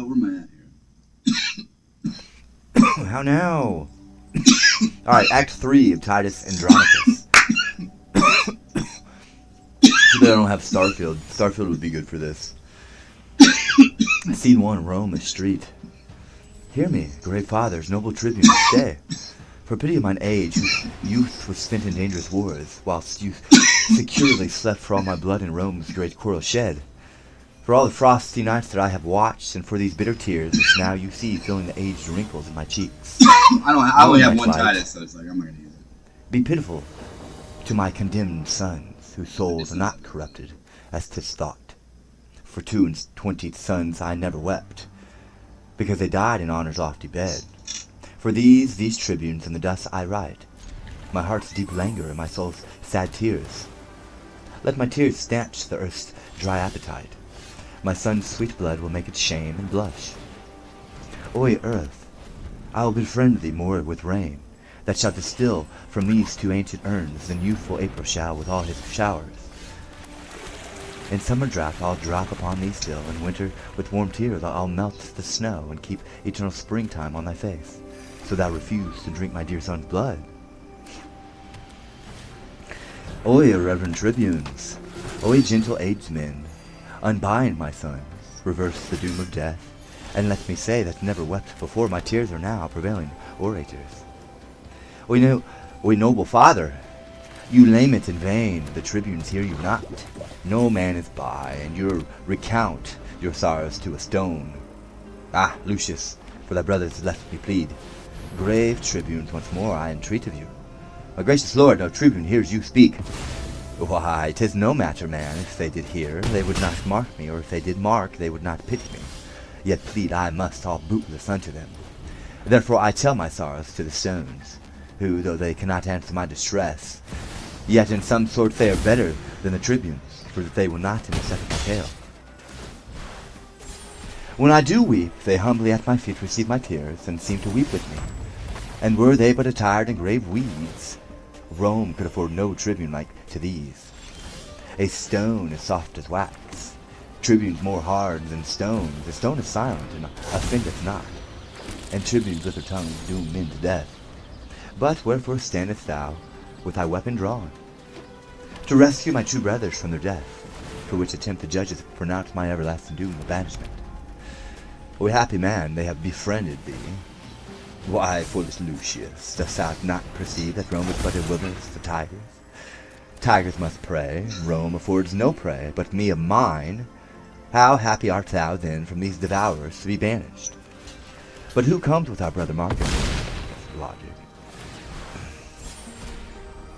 where am I at here? How now? Alright, Act 3 of Titus Andronicus. Too bad I don't have Starfield. Starfield would be good for this. Scene 1, Rome, a street. Hear me, great fathers, noble tribunes, stay. For pity of mine age, whose youth was spent in dangerous wars, whilst youth securely slept for all my blood in Rome's great quarrel shed. For all the frosty nights that I have watched, and for these bitter tears, which now you see filling the aged wrinkles in my cheeks. I only have one Titus, so it's like, I'm not going to use it. Be pitiful to my condemned sons, whose souls are not corrupted, as 'tis thought. For 22 sons I never wept, because they died in honor's lofty bed. For these tribunes in the dust I write, my heart's deep languor and my soul's sad tears. Let my tears stanch the earth's dry appetite. My son's sweet blood will make it shame and blush. Oi, earth, I will befriend thee more with rain, that shall distill from these 2 ancient urns than youthful April shall with all his showers. In summer drought I'll drop upon thee still, in winter with warm tears I'll melt the snow, and keep eternal springtime on thy face, so thou refuse to drink my dear son's blood. Oi, reverend tribunes, oi, gentle aged men, unbind my sons, reverse the doom of death, and let me say that never wept before, my tears are now prevailing orators. Oi, noble father, you lament in vain, the tribunes hear you not. No man is by, and you recount your sorrows to a stone. Ah, Lucius, for thy brothers left me plead. Grave tribunes, once more I entreat of you. My gracious lord, no tribune hears you speak. Why, 'tis no matter, man, if they did hear, they would not mark me, or if they did mark, they would not pity me. Yet plead I must all bootless unto them. Therefore I tell my sorrows to the stones, who, though they cannot answer my distress, yet in some sort they are better than the tribunes, for that they will not intercept my tale. When I do weep, they humbly at my feet receive my tears, and seem to weep with me. And were they but attired in grave weeds, Rome could afford no tribune like to these. A stone is soft as wax, tribunes more hard than stone. The stone is silent and offendeth not, and tribunes with their tongues doom men to death. But wherefore standest thou with thy weapon drawn? To rescue my true brothers from their death, for which attempt the judges pronounce my everlasting doom of banishment. O happy man, they have befriended thee. Why, foolish Lucius, dost thou not perceive that Rome is but a wilderness for tigers? Tigers must prey, Rome affords no prey, but me of mine. How happy art thou then from these devourers to be banished? But who comes with our brother Marcus? Logic.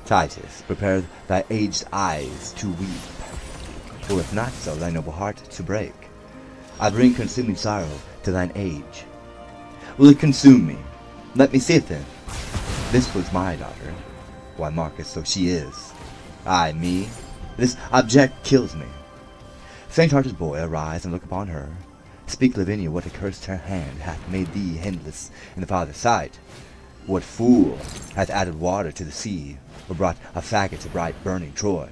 Titus, prepare thy aged eyes to weep, or if not so, thy noble heart to break. I bring consuming sorrow to thine age. Will it consume me? Let me see it then. This was my daughter. Why, Marcus, so she is. Ay, me. This object kills me. Faint-hearted boy, arise and look upon her. Speak, Lavinia, what accursed her hand hath made thee handless in the Father's sight? What fool hath added water to the sea, or brought a faggot to bright burning Troy?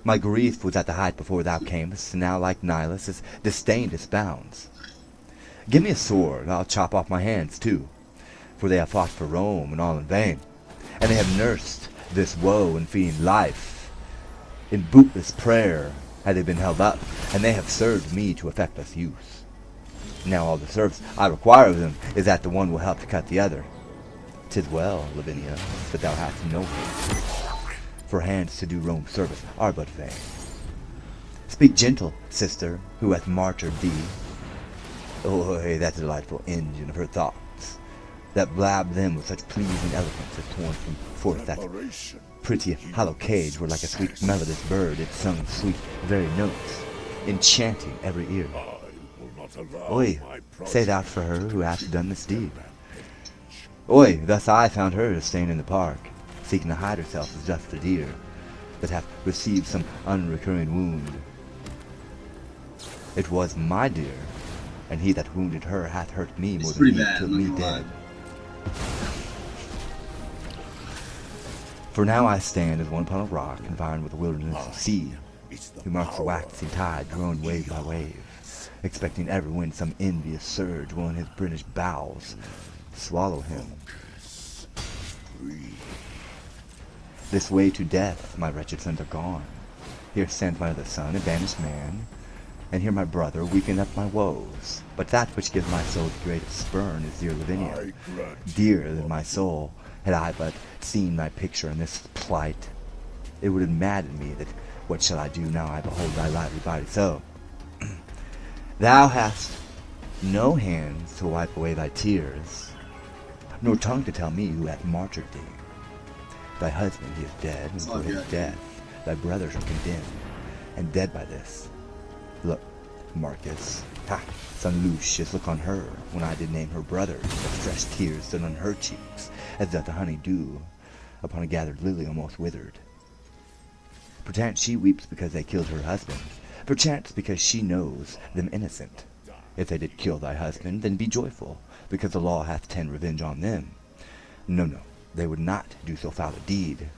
My grief was at the height before thou camest, and now, like Nilus, is disdained its bounds. Give me a sword, I'll chop off my hands too, for they have fought for Rome, and all in vain, and they have nursed this woe in feeding life. In bootless prayer had they been held up, and they have served me to effectless use. Now all the service I require of them is that the one will help to cut the other. 'Tis well, Lavinia, that thou hast no fear, for hands to do Rome's service are but vain. Speak gentle, sister, who hath martyred thee. Oi, that delightful engine of her thoughts, that blabbed them with such pleasing eloquence as torn from forth that pretty hollow cage where like a sweet melodious bird it sung sweet very notes, enchanting every ear. Oi, say thou for her who hath done this deed. Oi, thus I found her staying in the park, seeking to hide herself as doth the deer, that hath received some unrecurring wound. It was my dear, and he that wounded her hath hurt me more than he took me dead. For now I stand as one upon a rock, confined with a wilderness of sea, who marks the waxing tide grown wave by wave, expecting ever when some envious surge will in his British bowels swallow him. This way to death my wretched sons are gone. Here stands my other son, a banished man, and here my brother weeping up my woes. But that which gives my soul the greatest spurn is dear Lavinia. Dearer than my soul, had I but seen thy picture in this plight. It would have maddened me that what shall I do now I behold thy lively body so? Thou hast no hands to wipe away thy tears, nor tongue to tell me who hath martyred thee. Thy husband he is dead, and for his death thy brothers are condemned, and dead by this. Look, Marcus, son Lucius, look on her, when I did name her brothers, that fresh tears stood on her cheeks, as doth the honey dew upon a gathered lily almost withered. Perchance she weeps because they killed her husband, perchance because she knows them innocent. If they did kill thy husband, then be joyful, because the law hath ta'en revenge on them. No, they would not do so foul a deed.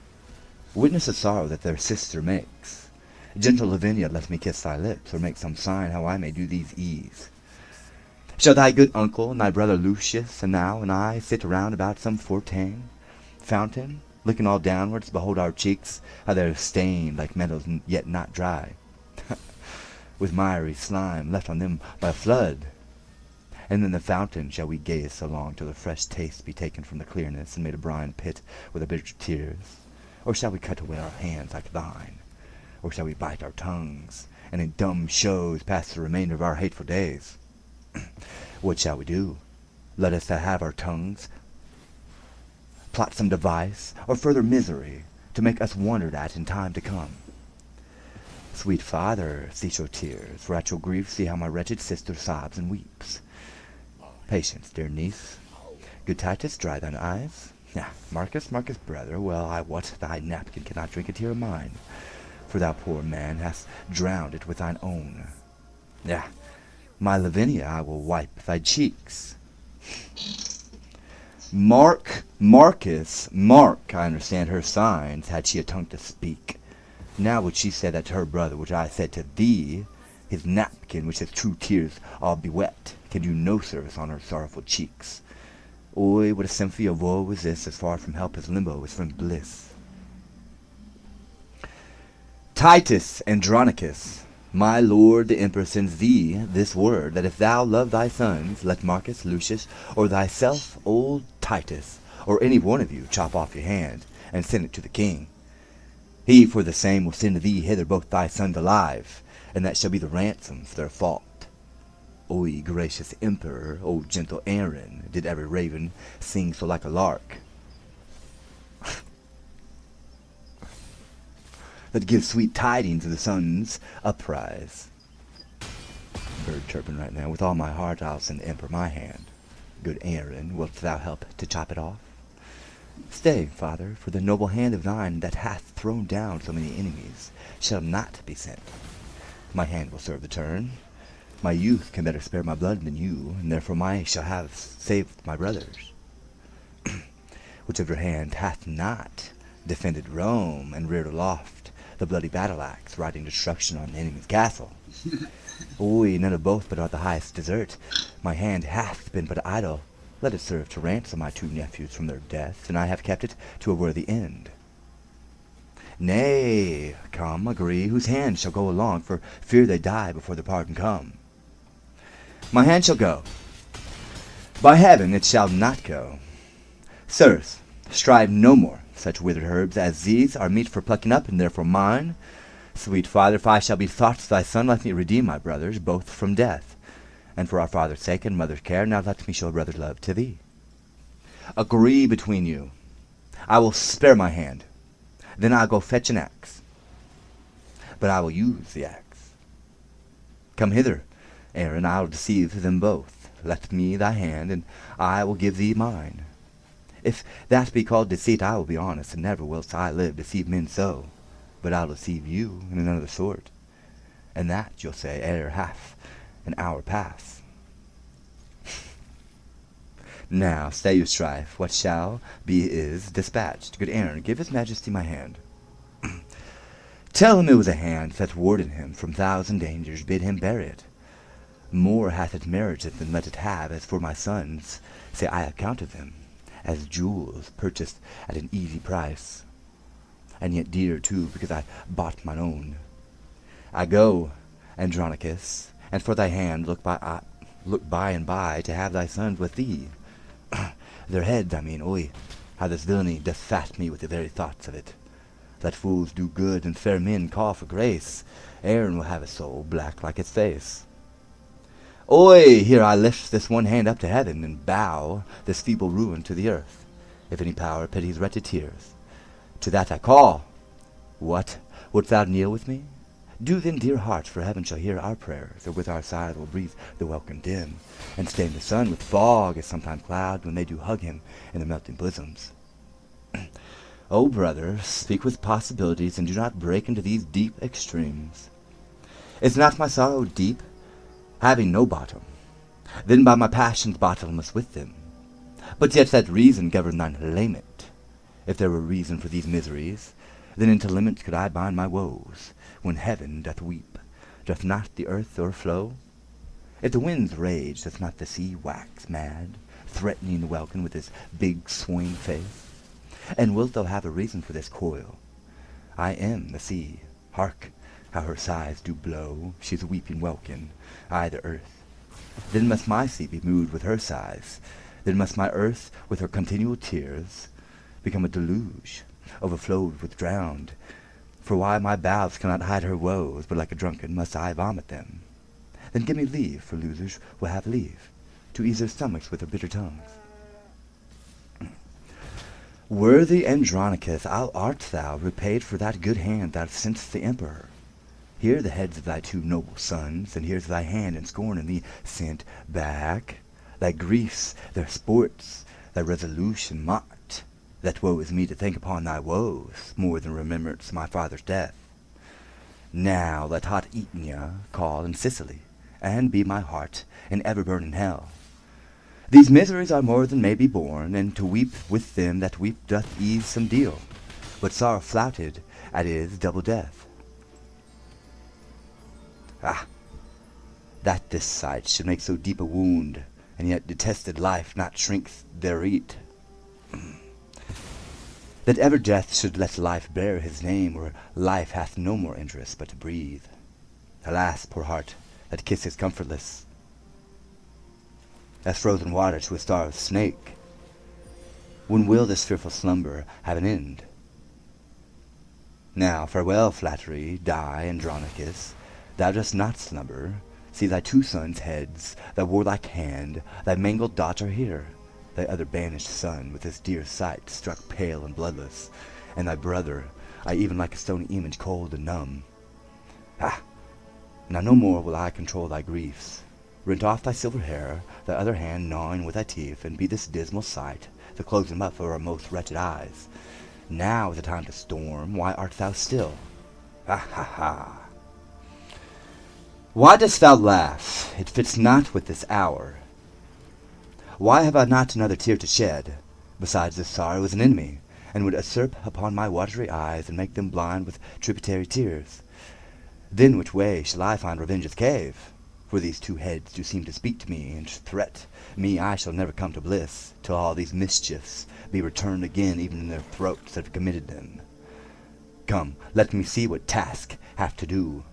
Witness the sorrow that their sister makes. Gentle Lavinia, let me kiss thy lips, or make some sign how I may do these ease. Shall thy good uncle and thy brother Lucius and thou and I sit around about some fountain, looking all downwards, behold our cheeks, how they're stained like meadows yet not dry, with miry slime left on them by a flood? And in the fountain shall we gaze so long till the fresh taste be taken from the clearness and made a brine pit with the bitter tears? Or shall we cut away our hands like thine? Or shall we bite our tongues, and in dumb shows pass the remainder of our hateful days? What shall we do? Let us that have our tongues plot some device, or further misery, to make us wondered at in time to come. Sweet father, cease your tears, for at your grief see how my wretched sister sobs and weeps. Patience, dear niece. Good Titus, dry thine eyes. Marcus, brother, well, I wot thy napkin cannot drink a tear of mine, for thou poor man hast drowned it with thine own. My Lavinia, I will wipe thy cheeks. Marcus, I understand her signs, had she a tongue to speak. Now would she say that to her brother which I said to thee, his napkin, which his true tears all bewet, can do no service on her sorrowful cheeks. Oy, what a symphony of woe is this, as far from help as limbo is from bliss. Titus, Adronicus, my lord the emperor sends thee this word, that if thou love thy sons, let Marcus, Lucius, or thyself, old Titus, or any one of you chop off your hand, and send it to the king. He for the same will send thee hither both thy sons alive, and that shall be the ransom for their fault. O ye gracious emperor, O gentle Aaron, did every raven sing so like a lark, that gives sweet tidings of the sun's uprise. Bird chirping right now. With all my heart I'll send the emperor my hand. Good Aaron, wilt thou help to chop it off? Stay, father, for the noble hand of thine that hath thrown down so many enemies shall not be sent. My hand will serve the turn. My youth can better spare my blood than you, and therefore I shall have saved my brothers. Which of your hand hath not defended Rome and reared aloft the bloody battle-axe, riding destruction on the enemy's castle? Oy, none of both but are the highest desert. My hand hath been but idle. Let it serve to ransom my two nephews from their death, and I have kept it to a worthy end. Nay, come, agree, whose hand shall go along, for fear they die before the pardon come. My hand shall go. By heaven, it shall not go. Sirs, strive no more. Such withered herbs as these are meet for plucking up, and therefore mine. Sweet father, if I shall be thought thy son, let me redeem my brothers both from death. And for our father's sake and mother's care, now let me show brother's love to thee. Agree between you. I will spare my hand. Then I'll go fetch an axe. But I will use the axe. Come hither, Aaron, I'll deceive them both. Let me thy hand, and I will give thee mine. If that be called deceit, I will be honest, and never whilst I live deceive men so. But I'll deceive you in another sort, and that you'll say ere half an hour pass. Now stay your strife. What shall be is dispatched. Good Aaron, give his majesty my hand. Tell him it was a hand that warded him from 1,000 dangers, bid him bear it. More hath it merited than let it have. As for my sons, say I accounted them as jewels purchased at an easy price, and yet dear too, because I bought mine own. I go, Adronicus, and for thy hand look by and by to have thy sons with thee. Their heads, I mean. Oi, how this villainy doth fat me with the very thoughts of it. Let fools do good, and fair men call for grace. Aaron will have a soul black like its face. Oi, here I lift this one hand up to heaven, and bow this feeble ruin to the earth. If any power pities wretched tears, to that I call. What, wilt thou kneel with me? Do then, dear heart, for heaven shall hear our prayers, or with our sighs will breathe the welcome dim, and stain the sun with fog, as sometimes cloud, when they do hug him in their melting bosoms. O brother, speak with possibilities, and do not break into these deep extremes. Is not my sorrow deep, having no bottom? Then by my passions bottomless with them. But yet let reason govern thine lament. If there were reason for these miseries, then into limits could I bind my woes. When heaven doth weep, doth not the earth o'erflow? If the winds rage, doth not the sea wax mad, threatening the welkin with his big swing face? And wilt thou have a reason for this coil? I am the sea. Hark, how her sighs do blow. She's weeping welkin, I the earth. Then must my sea be moved with her sighs. Then must my earth, with her continual tears, become a deluge, overflowed with drowned. For why my bowels cannot hide her woes, but like a drunken must I vomit them. Then give me leave, for losers will have leave, to ease their stomachs with their bitter tongues. Worthy Adronicus, how art thou repaid for that good hand thou sent'st the emperor? Here the heads of thy 2 noble sons, and here's thy hand in scorn, and thee sent back. Thy griefs, their sports, thy resolution mocked. That woe is me to think upon thy woes, more than remembrance my father's death. Now let hot Aetna call in Sicily, and be my heart in ever-burning hell. These miseries are more than may be borne, and to weep with them that weep doth ease some deal. But sorrow flouted at is double death. Ah, that this sight should make so deep a wound, and yet detested life not shrink thereat. That ever death should let life bear his name, where life hath no more interest but to breathe. Alas, poor heart, that kiss is comfortless, as frozen water to a starved snake. When will this fearful slumber have an end? Now farewell, flattery, die, Adronicus. Thou dost not slumber. See thy 2 sons' heads, thy warlike hand, thy mangled daughter here, thy other banished son, with his dear sight struck pale and bloodless, and thy brother, I even like a stony image, cold and numb. Ah! Now no more will I control thy griefs. Rent off thy silver hair, thy other hand gnawing with thy teeth, and be this dismal sight the closing up for our most wretched eyes. Now is the time to storm. Why art thou still? Ha ha ha! Why dost thou laugh? It fits not with this hour. Why have I not another tear to shed? Besides, this sorrow is an enemy, and would usurp upon my watery eyes, and make them blind with tributary tears. Then which way shall I find revenge's cave? For these 2 heads do seem to speak to me, and threat me I shall never come to bliss, till all these mischiefs be returned again, even in their throats that have committed them. Come, let me see what task have to do.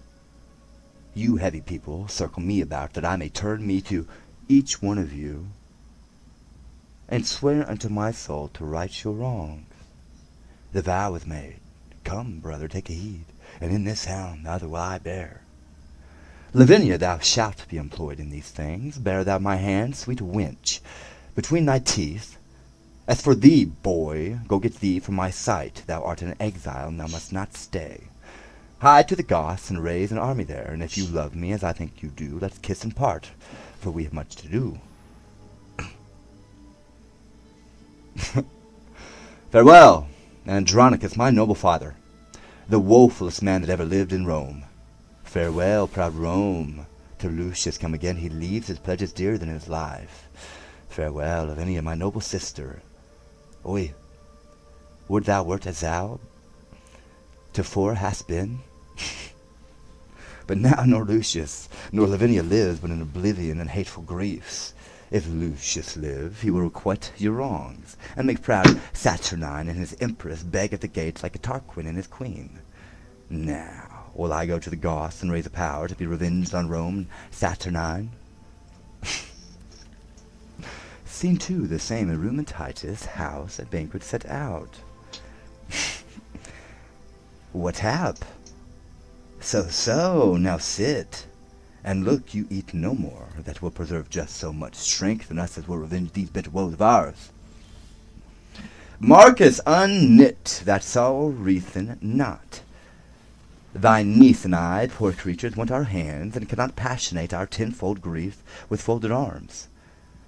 You heavy people, circle me about, that I may turn me to each one of you, and swear unto my soul to right your wrongs. The vow is made. Come, brother, take a heed, and in this hound neither will I bear. Lavinia, thou shalt be employed in these things. Bear thou my hand, sweet wench, between thy teeth. As for thee, boy, go get thee from my sight. Thou art an exile, and thou must not stay. Hide to the Goths, and raise an army there, and if you love me, as I think you do, let's kiss and part, for we have much to do. Farewell, Adronicus, my noble father, the wofullest man that ever lived in Rome. Farewell, proud Rome. Till Lucius come again, he leaves his pledges dearer than his life. Farewell, Lavinia, my noble sister. Oi, would thou wert as thou tofore hast been, But now nor Lucius nor Lavinia lives, but in oblivion and hateful griefs. If Lucius live, he will requite your wrongs, and make proud Saturnine and his empress beg at the gates like a Tarquin and his queen. Now will I go to the Goths and raise a power to be revenged on Rome and Saturnine? Scene 2, the same in room in Titus' house at banquet set out. What hap? So, now sit. And look, you eat no more, that will preserve just so much strength in us as will revenge these bitter woes of ours. Marcus, unknit that sorrow wreathen not. Thy niece and I, poor creatures, want our hands, and cannot passionate our tenfold grief with folded arms.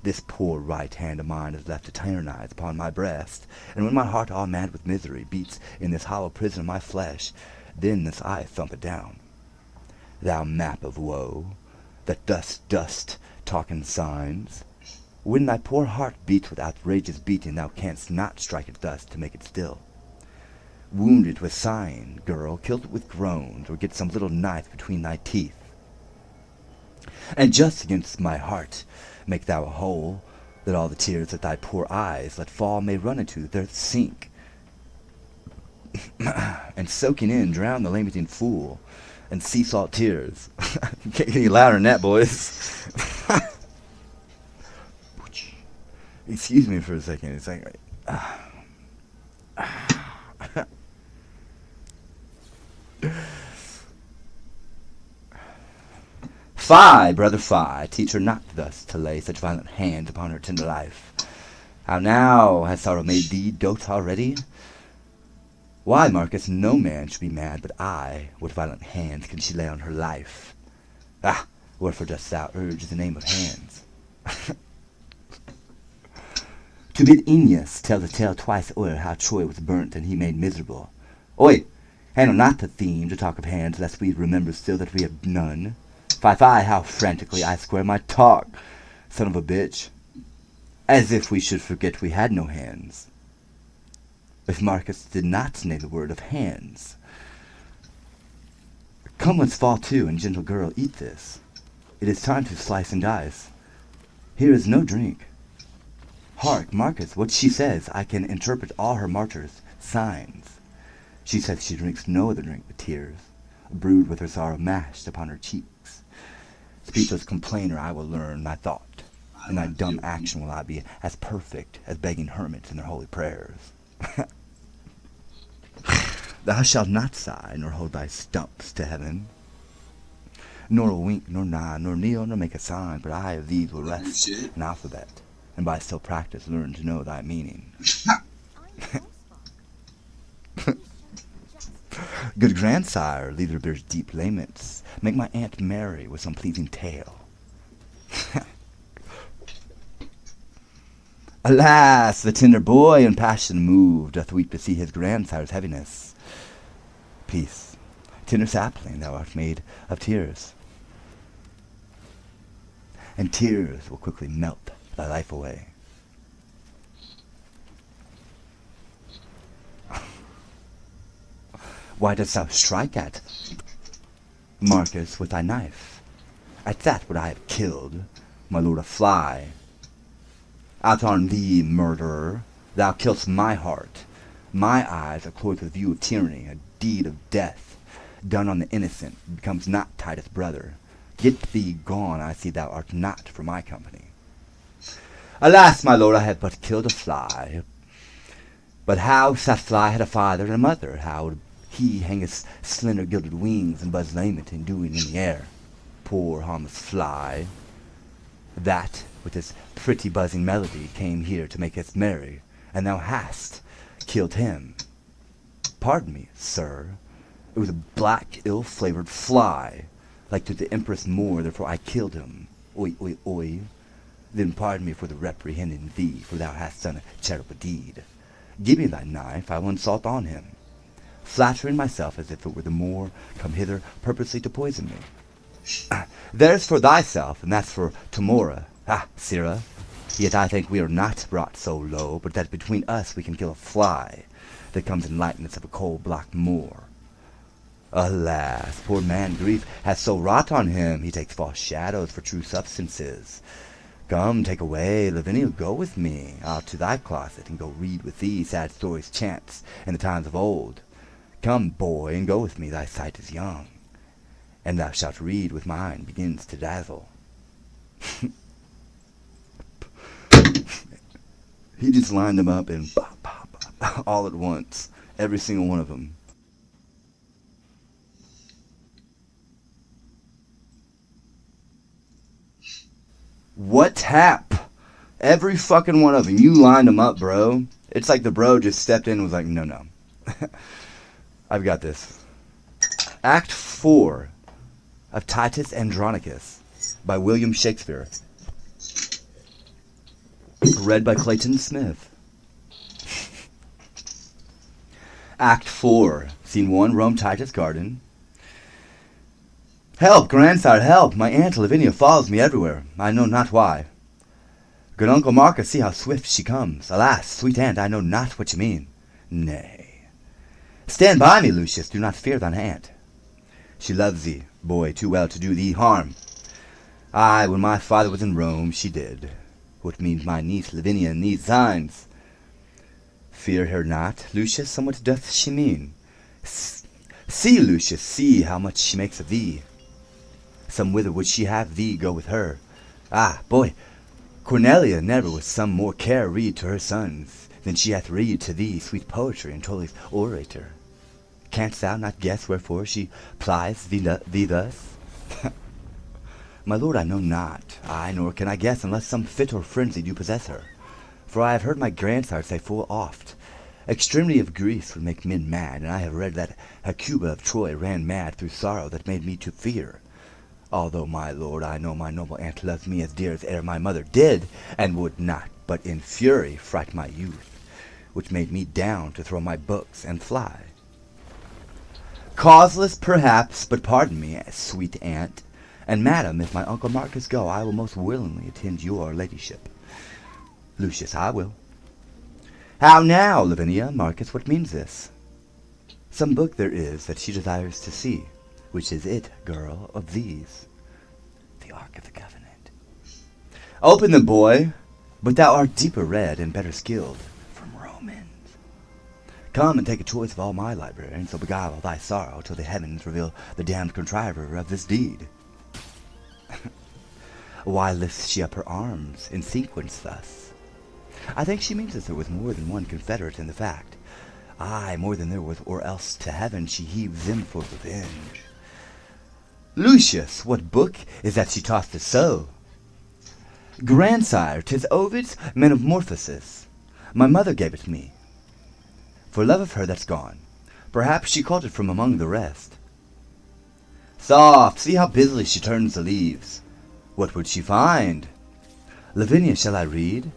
This poor right hand of mine is left to tyrannize upon my breast, and when my heart all mad with misery beats in this hollow prison of my flesh, then this eye thump it down. Thou map of woe, that thus dost talk in signs, when thy poor heart beats with outrageous beating, thou canst not strike it thus to make it still. Wound it with sighing, girl, kill it with groans, or get some little knife between thy teeth. And just against my heart make thou a hole, that all the tears that thy poor eyes let fall may run into their sink. And soaking in, drown the lamenting fool, and sea salt tears. Can't get any louder than that, boys. Excuse me for a second. It's like... Fie, brother, fie, teach her not thus to lay such violent hands upon her tender life. How now, has sorrow made thee dote already? Why, Marcus, no man should be mad but I. What violent hands can she lay on her life? Ah, wherefore dost thou urge the name of hands? To bid Aeneas tell the tale twice o'er how Troy was burnt and he made miserable. Oi, handle not the theme to talk of hands, lest we remember still that we have none. Fie, how frantically I square my talk, son of a bitch, as if we should forget we had no hands. If Marcus did not name the word of hands. Come, let's fall to, and gentle girl, eat this. It is time to slice and dice. Here is no drink. Hark, Marcus, what she says, I can interpret all her martyrs' signs. She says she drinks no other drink but tears, brewed with her sorrow mashed upon her cheeks. Speechless complainer, I will learn thy thought. In thy dumb action will I be as perfect as begging hermits in their holy prayers. Thou shalt not sigh, nor hold thy stumps to heaven, nor wink, nor nod, nor kneel, nor make a sign, but I of these will rest an alphabet, and by still practice learn to know thy meaning. Good grandsire, leader bears deep laments, make my aunt merry with some pleasing tale. Alas, the tender boy in passion moved doth weep to see his grandsire's heaviness. Peace, tender sapling, thou art made of tears, and tears will quickly melt thy life away. Why dost thou strike at Marcus with thy knife? At that would I have killed my lord a fly. Out on thee, murderer! Thou kill'st my heart. My eyes are closed with view of tyranny, a deed of death, done on the innocent, becomes not Titus' brother. Get thee gone, I see thou art not for my company. Alas, my lord, I have but killed a fly. But how that fly had a father and a mother, how would he hang his slender gilded wings and buzz lament and doing in the air? Poor harmless fly, that with his pretty buzzing melody came here to make us merry, and thou hast killed him. Pardon me, sir, it was a black, ill-flavored fly, like to the Empress Moore, therefore I killed him. Oi, oi, oi. Then pardon me for the reprehending thee, for thou hast done a charitable deed. Give me thy knife, I will insult on him, flattering myself as if it were the Moor come hither purposely to poison me. There's for thyself, and that's for Tamora. Ah, sirrah, yet I think we are not brought so low, but that between us we can kill a fly that comes in likeness of a coal-black Moor. Alas, poor man, grief has so wrought on him, he takes false shadows for true substances. Come, take away, Lavinia, go with me out to thy closet, and go read with thee sad stories chants in the times of old. Come, boy, and go with me, thy sight is young, and thou shalt read with mine begins to dazzle. He just lined them up and bop, bop, bop, all at once, every single one of them. What tap? Every fucking one of them. You lined them up, bro. It's like the bro just stepped in and was like, no. I've got this. Act 4 of Titus Andronicus by William Shakespeare. Read by Clayton Smith. Act 4. Scene 1, Rome, Titus Garden. Help, grandsire, help! My aunt Lavinia follows me everywhere. I know not why. Good Uncle Marcus, see how swift she comes. Alas, sweet aunt, I know not what you mean. Nay. Stand by me, Lucius, do not fear thine aunt. She loves thee, boy, too well to do thee harm. Ay, when my father was in Rome, she did. What means my niece Lavinia in these signs? Fear her not, Lucius, somewhat doth she mean. See, Lucius, see how much she makes of thee. Some whither would she have thee go with her? Ah, boy, Cornelia never with some more care read to her sons than she hath read to thee sweet poetry and Tully's orator. Canst thou not guess wherefore she plies thee thus? My lord, I know not, ay, nor can I guess, unless some fit or frenzy do possess her. For I have heard my grandsire say full oft, extremity of grief would make men mad, and I have read that Hecuba of Troy ran mad through sorrow that made me to fear. Although, my lord, I know my noble aunt loves me as dear as e'er my mother did, and would not, but in fury, fright my youth, which made me down to throw my books and fly. Causeless, perhaps, but pardon me, sweet aunt, and madam, if my Uncle Marcus go, I will most willingly attend your ladyship. Lucius, I will. How now, Lavinia? Marcus, what means this? Some book there is that she desires to see. Which is it, girl, of these? The Ark of the Covenant. Open the boy, but thou art deeper read and better skilled from Romans. Come and take a choice of all my library, and so beguile thy sorrow till the heavens reveal the damned contriver of this deed. Why lifts she up her arms in sequence thus? I think she means that there was more than one confederate in the fact. Aye, more than there was, or else to heaven she heaves them for revenge. Lucius, what book is that she tosseth so? Grandsire, 'tis Ovid's Metamorphoses. My mother gave it me. For love of her that's gone, perhaps she caught it from among the rest. Soft, see how busily she turns the leaves. What would she find? Lavinia, shall I read?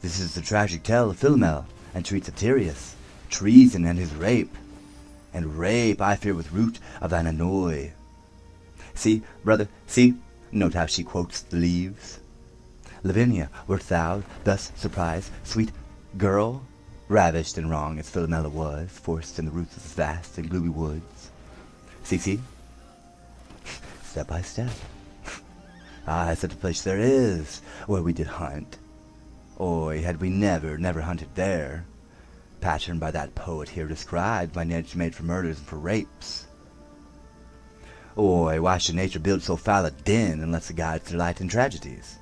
This is the tragic tale of Philomel, and treats of Tyreus, treason and his rape. And rape, I fear, with root of thine annoy. See, brother, see, note how she quotes the leaves. Lavinia, wert thou thus surprised, sweet girl, ravished and wrong as Philomela was, forced in the roots of the vast and gloomy woods? See, step by step. Ah, such a place there is, where we did hunt. Oy, had we never hunted there, patterned by that poet here described, by nature made for murders and for rapes. Oy, why should nature build so foul a den, unless the gods delight in tragedies?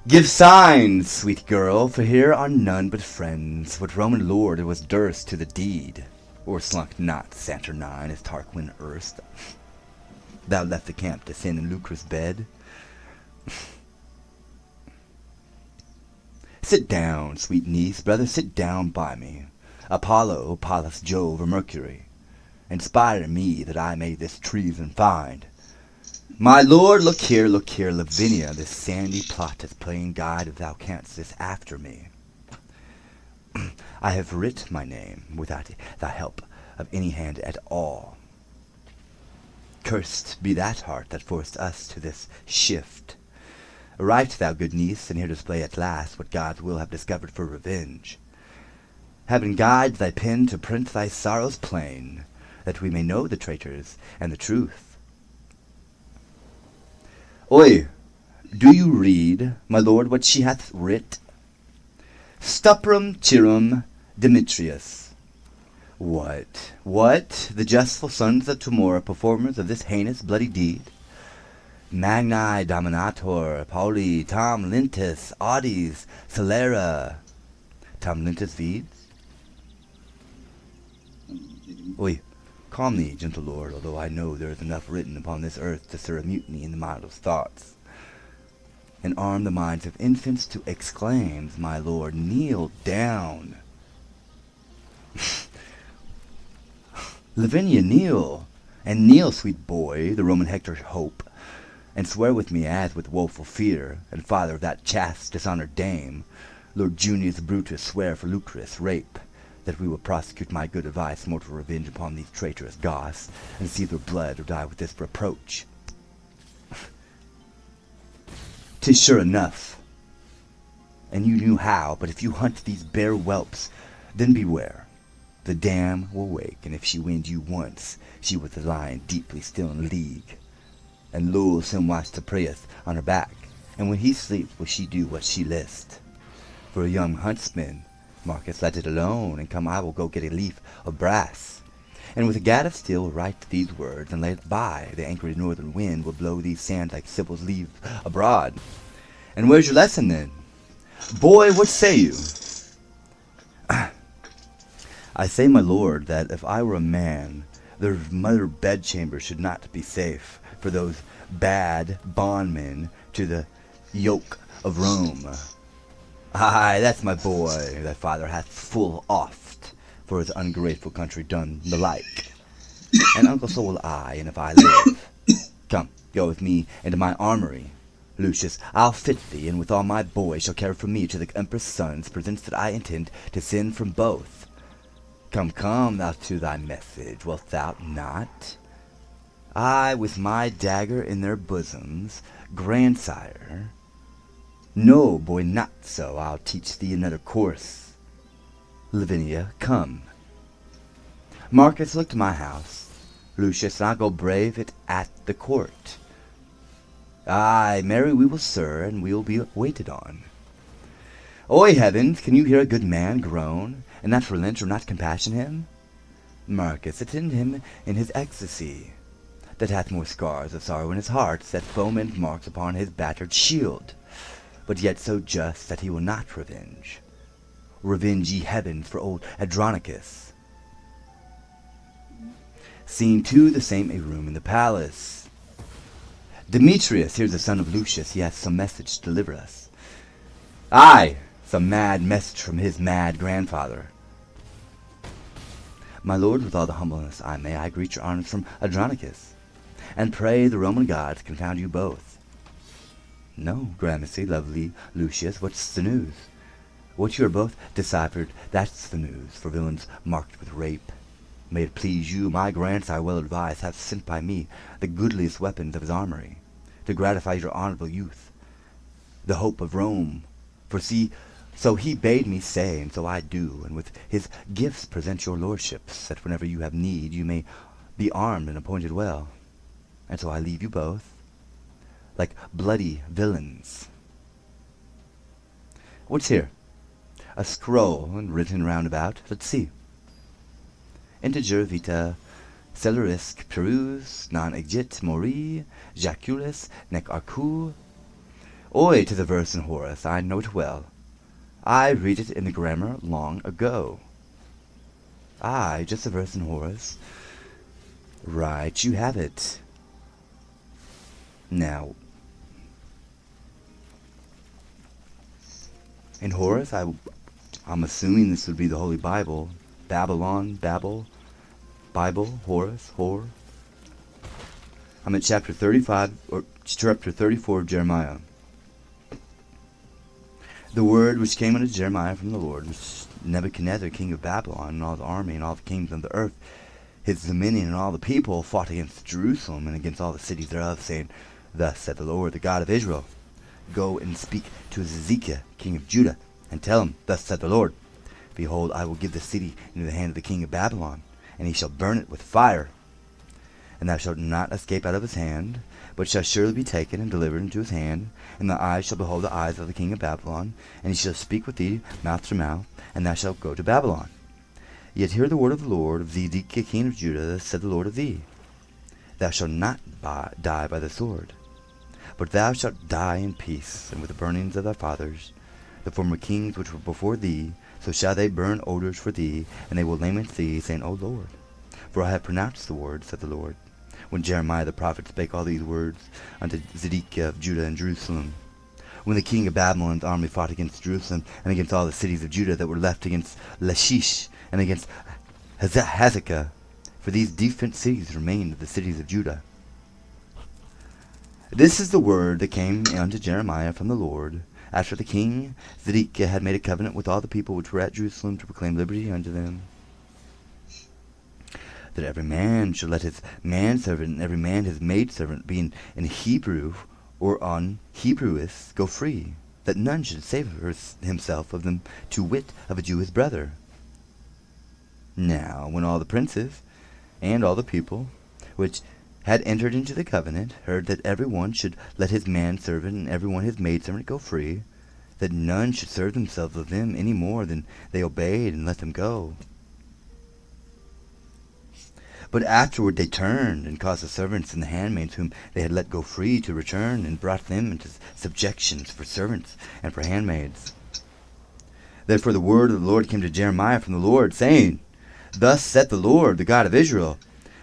Give signs, sweet girl, for here are none but friends. What Roman lord was durst to the deed, or slunk not Saturnine as Tarquin erst? Thou left the camp to sin in Lucre's bed. Sit down, sweet niece, brother, sit down by me. Apollo, Pallas, Jove, or Mercury, inspire me that I may this treason find. My lord, look here, Lavinia, this sandy plot is plain guide if thou canst this after me. I have writ my name without the help of any hand at all. Cursed be that heart that forced us to this shift. Write thou, good niece, and here display at last what gods will have discovered for revenge. Heaven guide thy pen to print thy sorrows plain. that we may know the traitors and the truth. Oi, do you read, my lord, what she hath writ? Stuprum tirum Demetrius. What? The justful sons of Timor, performers of this heinous bloody deed? Magni dominator, Pauli, Tom Lintus, Audis, Celera. Tom Lintus vides? Oi, calm thee, gentle lord, although I know there is enough written upon this earth to stir a mutiny in the mildest thoughts, and arm the minds of infants to exclaims, my lord, kneel down. Lavinia, kneel, and kneel, sweet boy, the Roman Hector's hope, and swear with me as with woeful fear, and father of that chaste dishonoured dame, Lord Junius Brutus, swear for lucrous rape, that we will prosecute my good advice, mortal revenge upon these traitorous Goths, and see their blood or die with this reproach. 'Tis sure enough, and you knew how, but if you hunt these bare whelps, then beware. The dam will wake, and if she wind you once, she with the lion deeply still in league, and lulls him whilst to preyeth on her back, and when he sleeps will she do what she list. For a young huntsman, Marcus, let it alone, and come I will go get a leaf of brass, and with a gad of steel write these words, and lay it by, the angry northern wind will blow these sands like Sybil's leave abroad. And where's your lesson then? Boy, what say you? I say, my lord, that if I were a man, their mother bedchamber should not be safe for those bad bondmen to the yoke of Rome. Aye, that's my boy, that father hath full oft for his ungrateful country done the like. And uncle, so will I, and if I live. Come, go with me into my armory. Lucius, I'll fit thee, and with all my boys shall carry from me to the empress' sons presents that I intend to send from both. Come, thou to thy message, wilt thou not? I, with my dagger in their bosoms, grandsire. No, boy, not so. I'll teach thee another course. Lavinia, come. Marcus, look to my house. Lucius, and I'll go brave it at the court. Aye, marry we will, sir, and we'll be waited on. Oi, heavens, can you hear a good man groan, and not relent or not compassion him? Marcus, attend him in his ecstasy, that hath more scars of sorrow in his heart, that foeman's marks upon his battered shield, but yet so just that he will not revenge. Revenge, ye heavens, for old Adronicus. Scene 2, the same a room in the palace. Demetrius, here's the son of Lucius, he hath some message to deliver us. Aye, some mad message from his mad grandfather. My lord, with all the humbleness I may, I greet your honors from Adronicus, and pray the Roman gods confound you both. No, Gramercy, lovely Lucius, what's the news? What you are both deciphered, that's the news, for villains marked with rape. May it please you, my grandsire well advised, hath sent by me the goodliest weapons of his armory, to gratify your honorable youth, the hope of Rome. For see, so he bade me say, and so I do, and with his gifts present your lordships, that whenever you have need, you may be armed and appointed well. And so I leave you both, like bloody villains. What's here? A scroll, and written round about. Let's see. Integer vita celerisque peruse non exit mori jaculus nec arcu. Oi, 'tis a verse in Horace, I know it well. I read it in the grammar long ago. Aye, just a verse in Horace. Right, you have it. Now, in Horace, I'm assuming this would be the Holy Bible. Babylon, Babel, Bible, Horace, Hor. I'm at chapter 35, or chapter 34 of Jeremiah. The word which came unto Jeremiah from the Lord, which Nebuchadnezzar, king of Babylon, and all the army, and all the kings of the earth, his dominion, and all the people, fought against Jerusalem, and against all the cities thereof, saying, Thus said the Lord, the God of Israel, Go and speak to Hezekiah, king of Judah, and tell him, Thus said the Lord, Behold, I will give the city into the hand of the king of Babylon, and he shall burn it with fire. And thou shalt not escape out of his hand, but shalt surely be taken and delivered into his hand, and thy eyes shall behold the eyes of the king of Babylon, and he shall speak with thee mouth to mouth, and thou shalt go to Babylon. Yet hear the word of the Lord of Zedekiah king of Judah, thus said the Lord of thee, Thou shalt not die by the sword, but thou shalt die in peace, and with the burnings of thy fathers. The former kings which were before thee, so shall they burn odors for thee, and they will lament thee, saying, O Lord, for I have pronounced the word, said the Lord, when Jeremiah the prophet spake all these words unto Zedekiah of Judah and Jerusalem. When the king of Babylon's army fought against Jerusalem, and against all the cities of Judah that were left, against Lachish, and against Hezekiah, for these defenced cities remained of the cities of Judah. This is the word that came unto Jeremiah from the Lord, after the king Zedekiah had made a covenant with all the people which were at Jerusalem to proclaim liberty unto them, that every man should let his manservant and every man his maidservant, being in Hebrew or on Hebrewists, go free, that none should save himself of them, to wit, of a Jew his brother. Now, when all the princes and all the people which had entered into the covenant heard that every one should let his manservant and every one his maidservant go free, that none should serve themselves of them any more than they obeyed, and let them go. But afterward they turned, and caused the servants and the handmaids whom they had let go free to return, and brought them into subjection for servants and for handmaids. Therefore the word of the Lord came to Jeremiah from the Lord, saying, Thus saith the Lord, the God of Israel,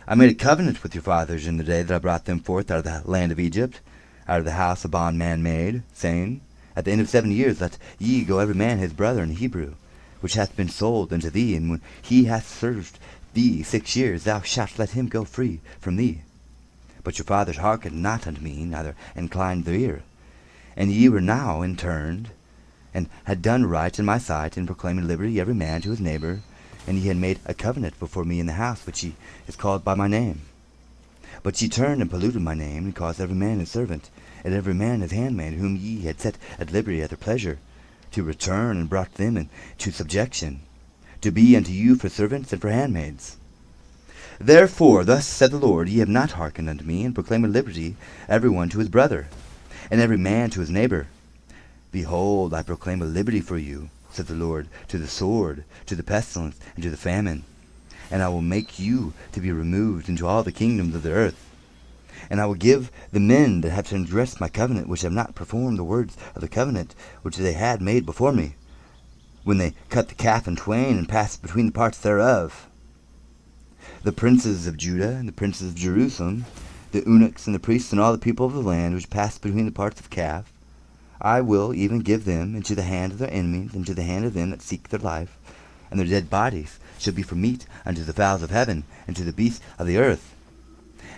I made a covenant with your fathers in the day that I brought them forth out of the land of Egypt, out of the house of bondman maid, saying, At the end of 7 years let ye go every man his brother in Hebrew, which hath been sold unto thee, and when he hath served thee 6 years, thou shalt let him go free from thee. But your fathers hearkened not unto me, neither inclined their ear. And ye were now turned, and had done right in my sight, in proclaiming liberty every man to his neighbor, and ye had made a covenant before me in the house which ye is called by my name. But ye turned and polluted my name, and caused every man his servant, and every man his handmaid, whom ye had set at liberty at their pleasure, to return, and brought them into subjection, to be unto you for servants and for handmaids. Therefore thus said the Lord, Ye have not hearkened unto me, in proclaiming liberty every one to his brother, and every man to his neighbor. Behold, I proclaim a liberty for you, said the Lord, to the sword, to the pestilence, and to the famine. And I will make you to be removed into all the kingdoms of the earth. And I will give the men that have transgressed my covenant, which have not performed the words of the covenant which they had made before me, when they cut the calf in twain, and passed between the parts thereof. The princes of Judah, and the princes of Jerusalem, the eunuchs, and the priests, and all the people of the land, which passed between the parts of calf, I will even give them into the hand of their enemies, into the hand of them that seek their life, and their dead bodies shall be for meat unto the fowls of heaven, and to the beasts of the earth.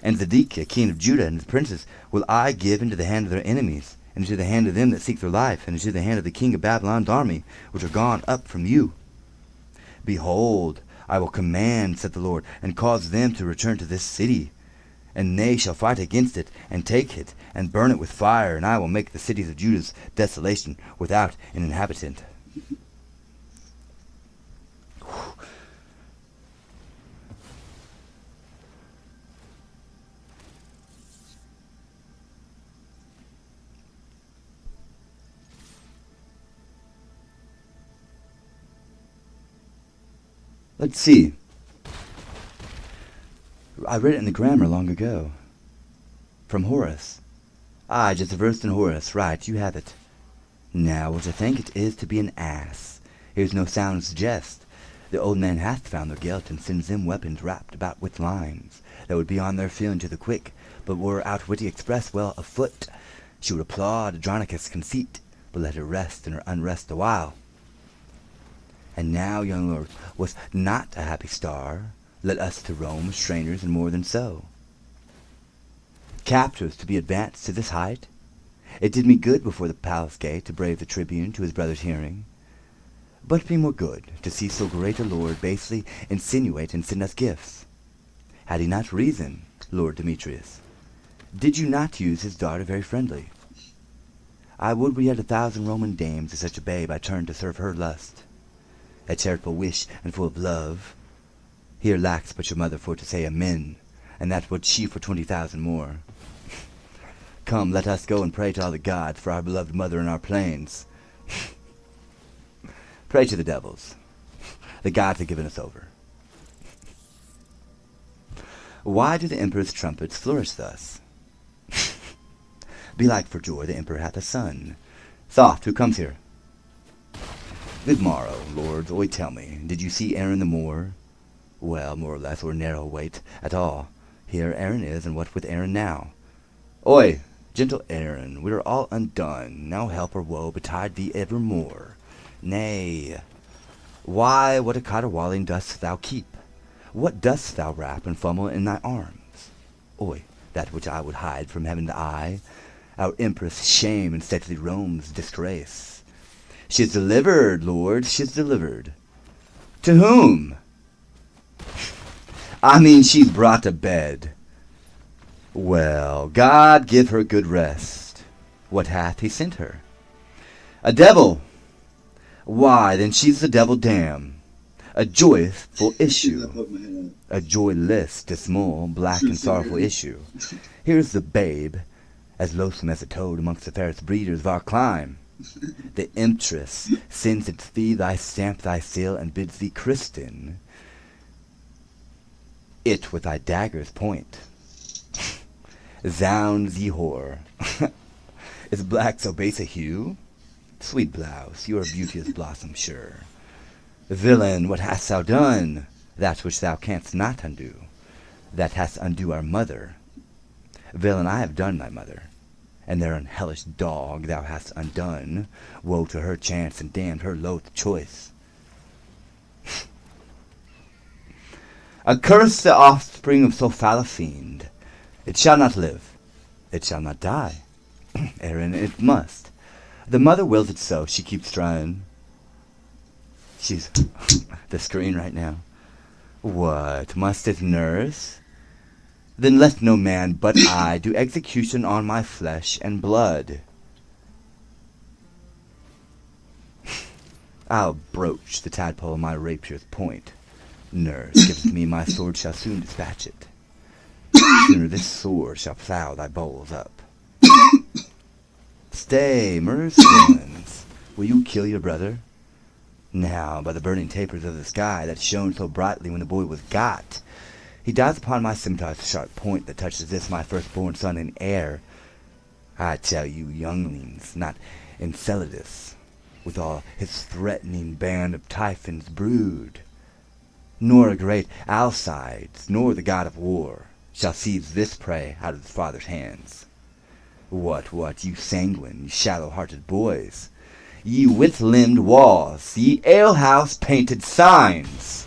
And Zedekiah king of Judah and his princes will I give into the hand of their enemies, and into the hand of them that seek their life, and into the hand of the king of Babylon's army, which are gone up from you. Behold, I will command, said the Lord, and cause them to return to this city, and they shall fight against it, and take it, and burn it with fire, and I will make the cities of Judah's desolation without an inhabitant. Let's see. I read it in the grammar long ago. From Horace. Ah, just a verse in Horace. Right, you have it. Now, what I think it is to be an ass. Here's no sound suggest. The old man hath found their guilt, and sends them weapons wrapped about with lines, that would be on their feeling to the quick, but were outwitty express well afoot. She would applaud Adronicus' conceit, but let her rest in her unrest a while. And now, young Lord, was not a happy star, let us to Rome strangers, and more than so. Captives to be advanced to this height? It did me good before the palace gate to brave the tribune to his brother's hearing. But it be more good to see so great a lord basely insinuate and send us gifts. Had he not reason, Lord Demetrius? Did you not use his daughter very friendly? I would we had 1,000 Roman dames to such a babe I turned to serve her lust. A charitable wish and full of love. Here lacks but your mother for to say amen, and that would she for 20,000 more. Come, let us go and pray to all the gods for our beloved mother in our plains. Pray to the devils. The gods have given us over. Why do the emperor's trumpets flourish thus? Belike for joy the emperor hath a son. Soft, who comes here? Good morrow, lords, oi tell me, did you see Aaron the Moor? Well, more or less, or narrow weight at all. Here Aaron is, and what with Aaron now? Oi, gentle Aaron, we are all undone. Now help or woe betide thee evermore. Nay, why, what a caterwauling dost thou keep? What dost thou wrap and fummel in thy arms? Oi, that which I would hide from heaven's eye, our empress' shame and stately Rome's disgrace. She is delivered, lord, she is delivered. To whom? I mean, she's brought to bed. Well, God give her good rest. What hath he sent her? A devil. Why, then she's the devil damn. A joyful issue. A joyless, dismal, black and sorrowful issue. Here's the babe, as loathsome as a toad amongst the fairest breeders of our clime. The empress sends it thee thy stamp, thy seal, and bids thee christen it with thy dagger's point. Zounds, ye whore. Is black so base a hue? Sweet blouse, you are beauteous blossom sure. Villain, what hast thou done? That which thou canst not undo. That hast undo our mother. Villain, I have done thy mother. And therein hellish dog thou hast undone. Woe to her chance, and damned her loath choice. Accursed the offspring of so foul a fiend. It shall not live. It shall not die. Aaron, it must. The mother wills it so. She keeps trying. She's the screen right now. What, must it nurse? Then let no man but I do execution on my flesh and blood. I'll broach the tadpole on my rapier's point. Nurse, give me my sword, shall soon dispatch it. Sooner this sword shall plough thy bowels up. Stay, murderous villains, will you kill your brother? Now, by the burning tapers of the sky that shone so brightly when the boy was got, he dies upon my scimitar's sharp point that touches this my firstborn son in air. I tell you, younglings, not Enceladus, with all his threatening band of Typhon's brood, nor a great Alcides, nor the god of war, shall seize this prey out of his father's hands. What, you sanguine, shallow-hearted boys, ye with-limbed walls, ye alehouse-painted signs!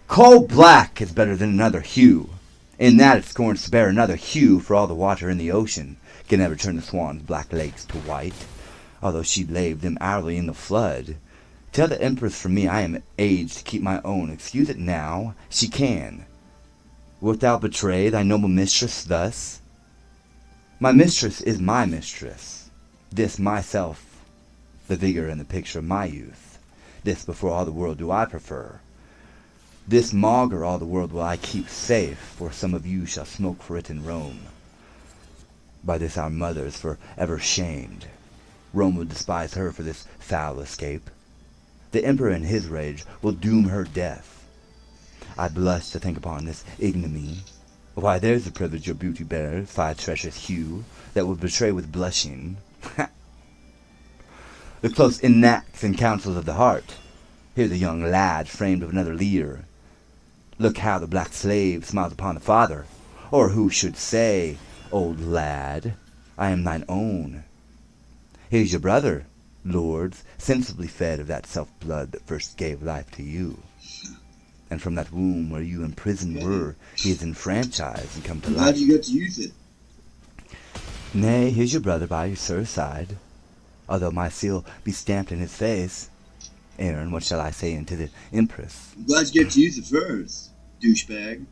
Coal black is better than another hue, in that it scorns to bear another hue, for all the water in the ocean can never turn the swan's black legs to white, although she laved them hourly in the flood. Tell the empress from me I am aged to keep my own. Excuse it now, she can. Wilt thou betray thy noble mistress thus? My mistress is my mistress. This myself, the vigor and the picture of my youth. This before all the world do I prefer. This maugre all the world will I keep safe, for some of you shall smoke for it in Rome. By this our mother is for ever shamed. Rome will despise her for this foul escape. The emperor in his rage will doom her death. I blush to think upon this ignominy. Why, there's the privilege your beauty bears, thy treacherous hue, that will betray with blushing. The close enacts and counsels of the heart. Here's a young lad framed of another leer. Look how the black slave smiles upon the father. Or who should say, old lad, I am thine own. Here's your brother, lords, sensibly fed of that self-blood that first gave life to you. And from that womb where you imprisoned were, he is enfranchised and come to life. How do you get to use it? Nay, here's your brother by your sir's side, although my seal be stamped in his face. Aaron, what shall I say unto the empress? I'm glad you get to use it first, douchebag.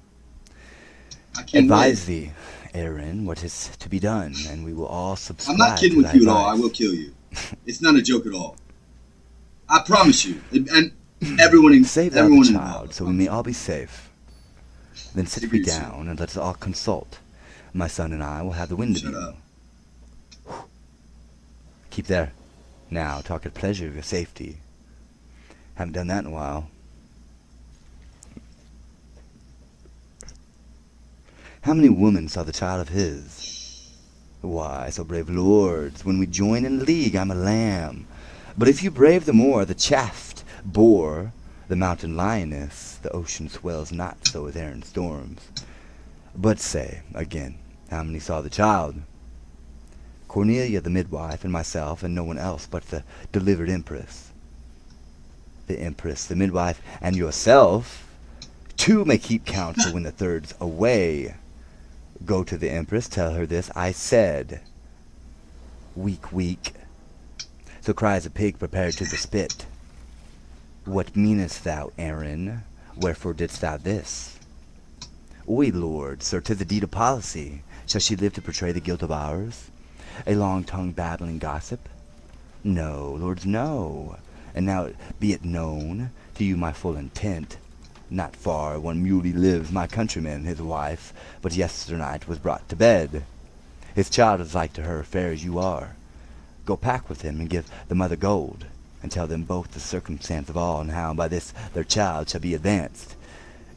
I can't Advise wait. thee, Aaron, what is to be done, and we will all subscribe. I'm not kidding to with thy you at all. I advice. will kill you. It's not a joke at all. I promise you. And everyone, Save thou everyone the involved. child, so we may all be safe. Then sit we down, and let us all consult. My son and I will have the wind of you. Shut up. Keep there. Now, talk at pleasure of your safety. Haven't done that in a while. How many women saw the child of his? Why, so brave lords, when we join in league, I'm a lamb. But if you brave the moor, the chaffed boar, the mountain lioness, the ocean swells not so with air and storms. But say, again, how many saw the child? Cornelia the midwife, and myself, and no one else but the delivered empress. The empress, the midwife, and yourself. Two may keep counsel when the third's away. Go to the empress, tell her this I said. Weak, weak. So cries a pig prepared to the spit. What meanest thou, Aaron? Wherefore didst thou this? Oi, lord, sir, 'tis a deed of policy. Shall she live to portray the guilt of ours? A long-tongued babbling gossip? No, lords, no. And now be it known to you my full intent. Not far one Muley lives, my countryman, his wife, but yesternight was brought to bed. His child is like to her, fair as you are. Go pack with him, and give the mother gold, and tell them both the circumstance of all, and how by this their child shall be advanced,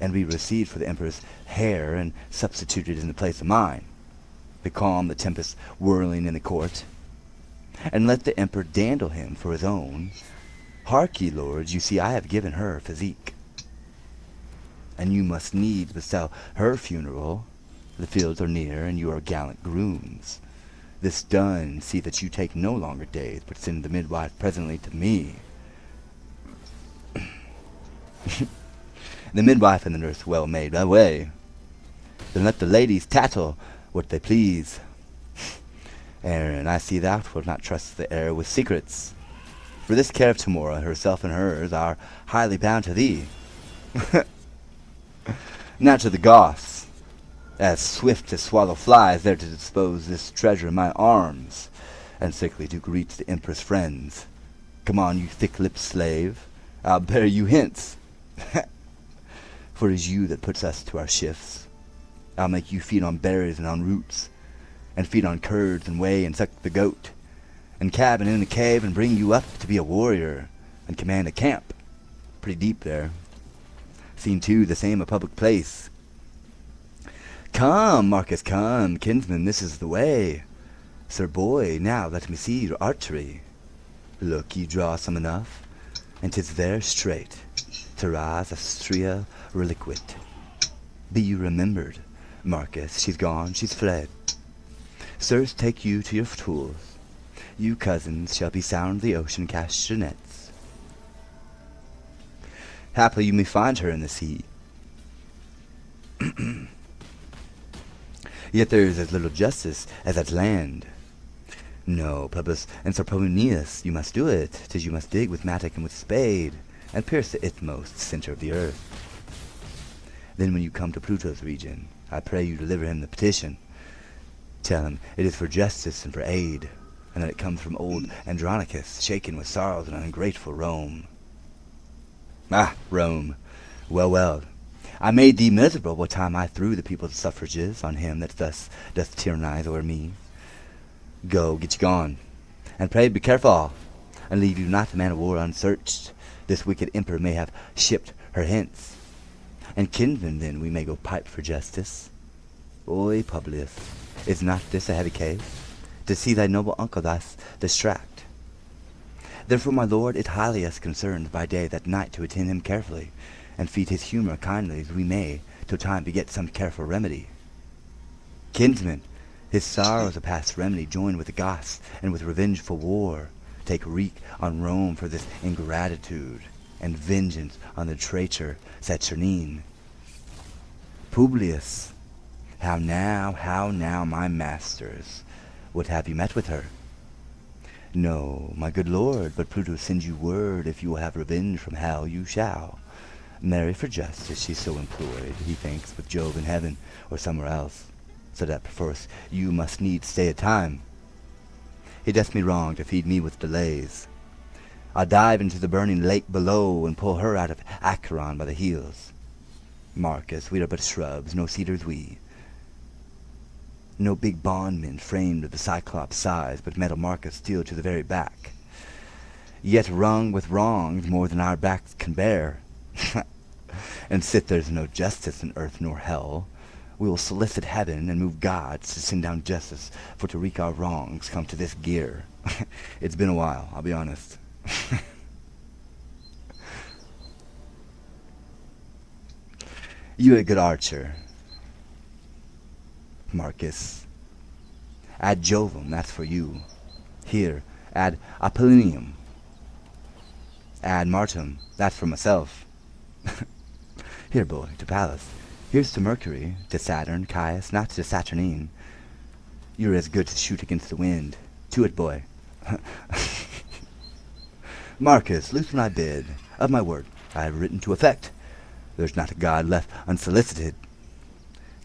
and be received for the emperor's heir, and substituted in the place of mine. Becalm the tempest whirling in the court, and let the emperor dandle him for his own. Hark ye, lords, you see I have given her physique, and you must needs bestow her funeral. The fields are near, and you are gallant grooms. This done, see that you take no longer days, but send the midwife presently to me. The midwife and the nurse well made away. Then let the ladies tattle what they please. Aaron, I see thou wilt not trust the heir with secrets. For this care of Tamora, herself and hers, are highly bound to thee. Now to the Goths. As swift to swallow flies, there to dispose this treasure in my arms, and sickly to greet the empress' friends. Come on, you thick-lipped slave, I'll bear you hence. For it is you that puts us to our shifts. I'll make you feed on berries and on roots, and feed on curds and whey and suck the goat, and cabin in the cave and bring you up to be a warrior, and command a camp. Pretty deep there. Seen too the same a public place. Come, Marcus, come, kinsman, this is the way. Sir boy, now let me see your archery. Look, ye draw some enough, and 'tis there straight, terras astrea reliquit. Be you remembered, Marcus, she's gone, she's fled. Sirs, take you to your tools. You cousins shall be sound the ocean cast your nets. Haply you may find her in the sea. Yet there is as little justice as at land. No, Publius and Sarponius, you must do it. 'Tis you must dig with mattock and with spade, and pierce the itmost center of the earth. Then when you come to Pluto's region, I pray you deliver him the petition. Tell him it is for justice and for aid, and that it comes from old Adronicus, shaken with sorrows and ungrateful Rome. Ah, Rome. Well, well. I made thee miserable what time I threw the people's suffrages on him that thus doth tyrannize o'er me. Go, get you gone, and pray be careful, and leave you not the man of war unsearched. This wicked emperor may have shipped her hence. And kinsman, then, we may go pipe for justice. Oi, Publius, is not this a heavy case, to see thy noble uncle thus distract? Therefore, my lord, it highly us concerns by day that night to attend him carefully, and feed his humour kindly as we may, till time beget some careful remedy. Kinsman, his sorrows a past remedy join with the Goths, and with revengeful war, take wreak on Rome for this ingratitude, and vengeance on the traitor Saturnine. Publius, how now, my masters? What have you met with her? No, my good lord, but Pluto sends you word, if you will have revenge from hell, you shall. Marry for justice, she's so employed, he thinks, with Jove in heaven, or somewhere else, so that perforce you must needs stay a time. He doth me wrong to feed me with delays. I'll dive into the burning lake below, and pull her out of Acheron by the heels. Marcus, we are but shrubs, no cedars we. No big bondmen framed of the Cyclops size, but metal Marcus steel to the very back. Yet wrung with wrongs more than our backs can bear. And sith there's no justice in earth nor hell, we will solicit heaven and move gods to send down justice, for to wreak our wrongs come to this gear. It's been a while, I'll be honest. You a good archer, Marcus. Ad Jovum, that's for you. Here, ad Apollonium. Ad Martum, that's for myself. Here, boy, to Pallas. Here's to Mercury, to Saturn, Caius, not to Saturnine. You're as good to shoot against the wind. To it, boy. Marcus, loose when I bid. Of my word, I have written to effect. There's not a god left unsolicited.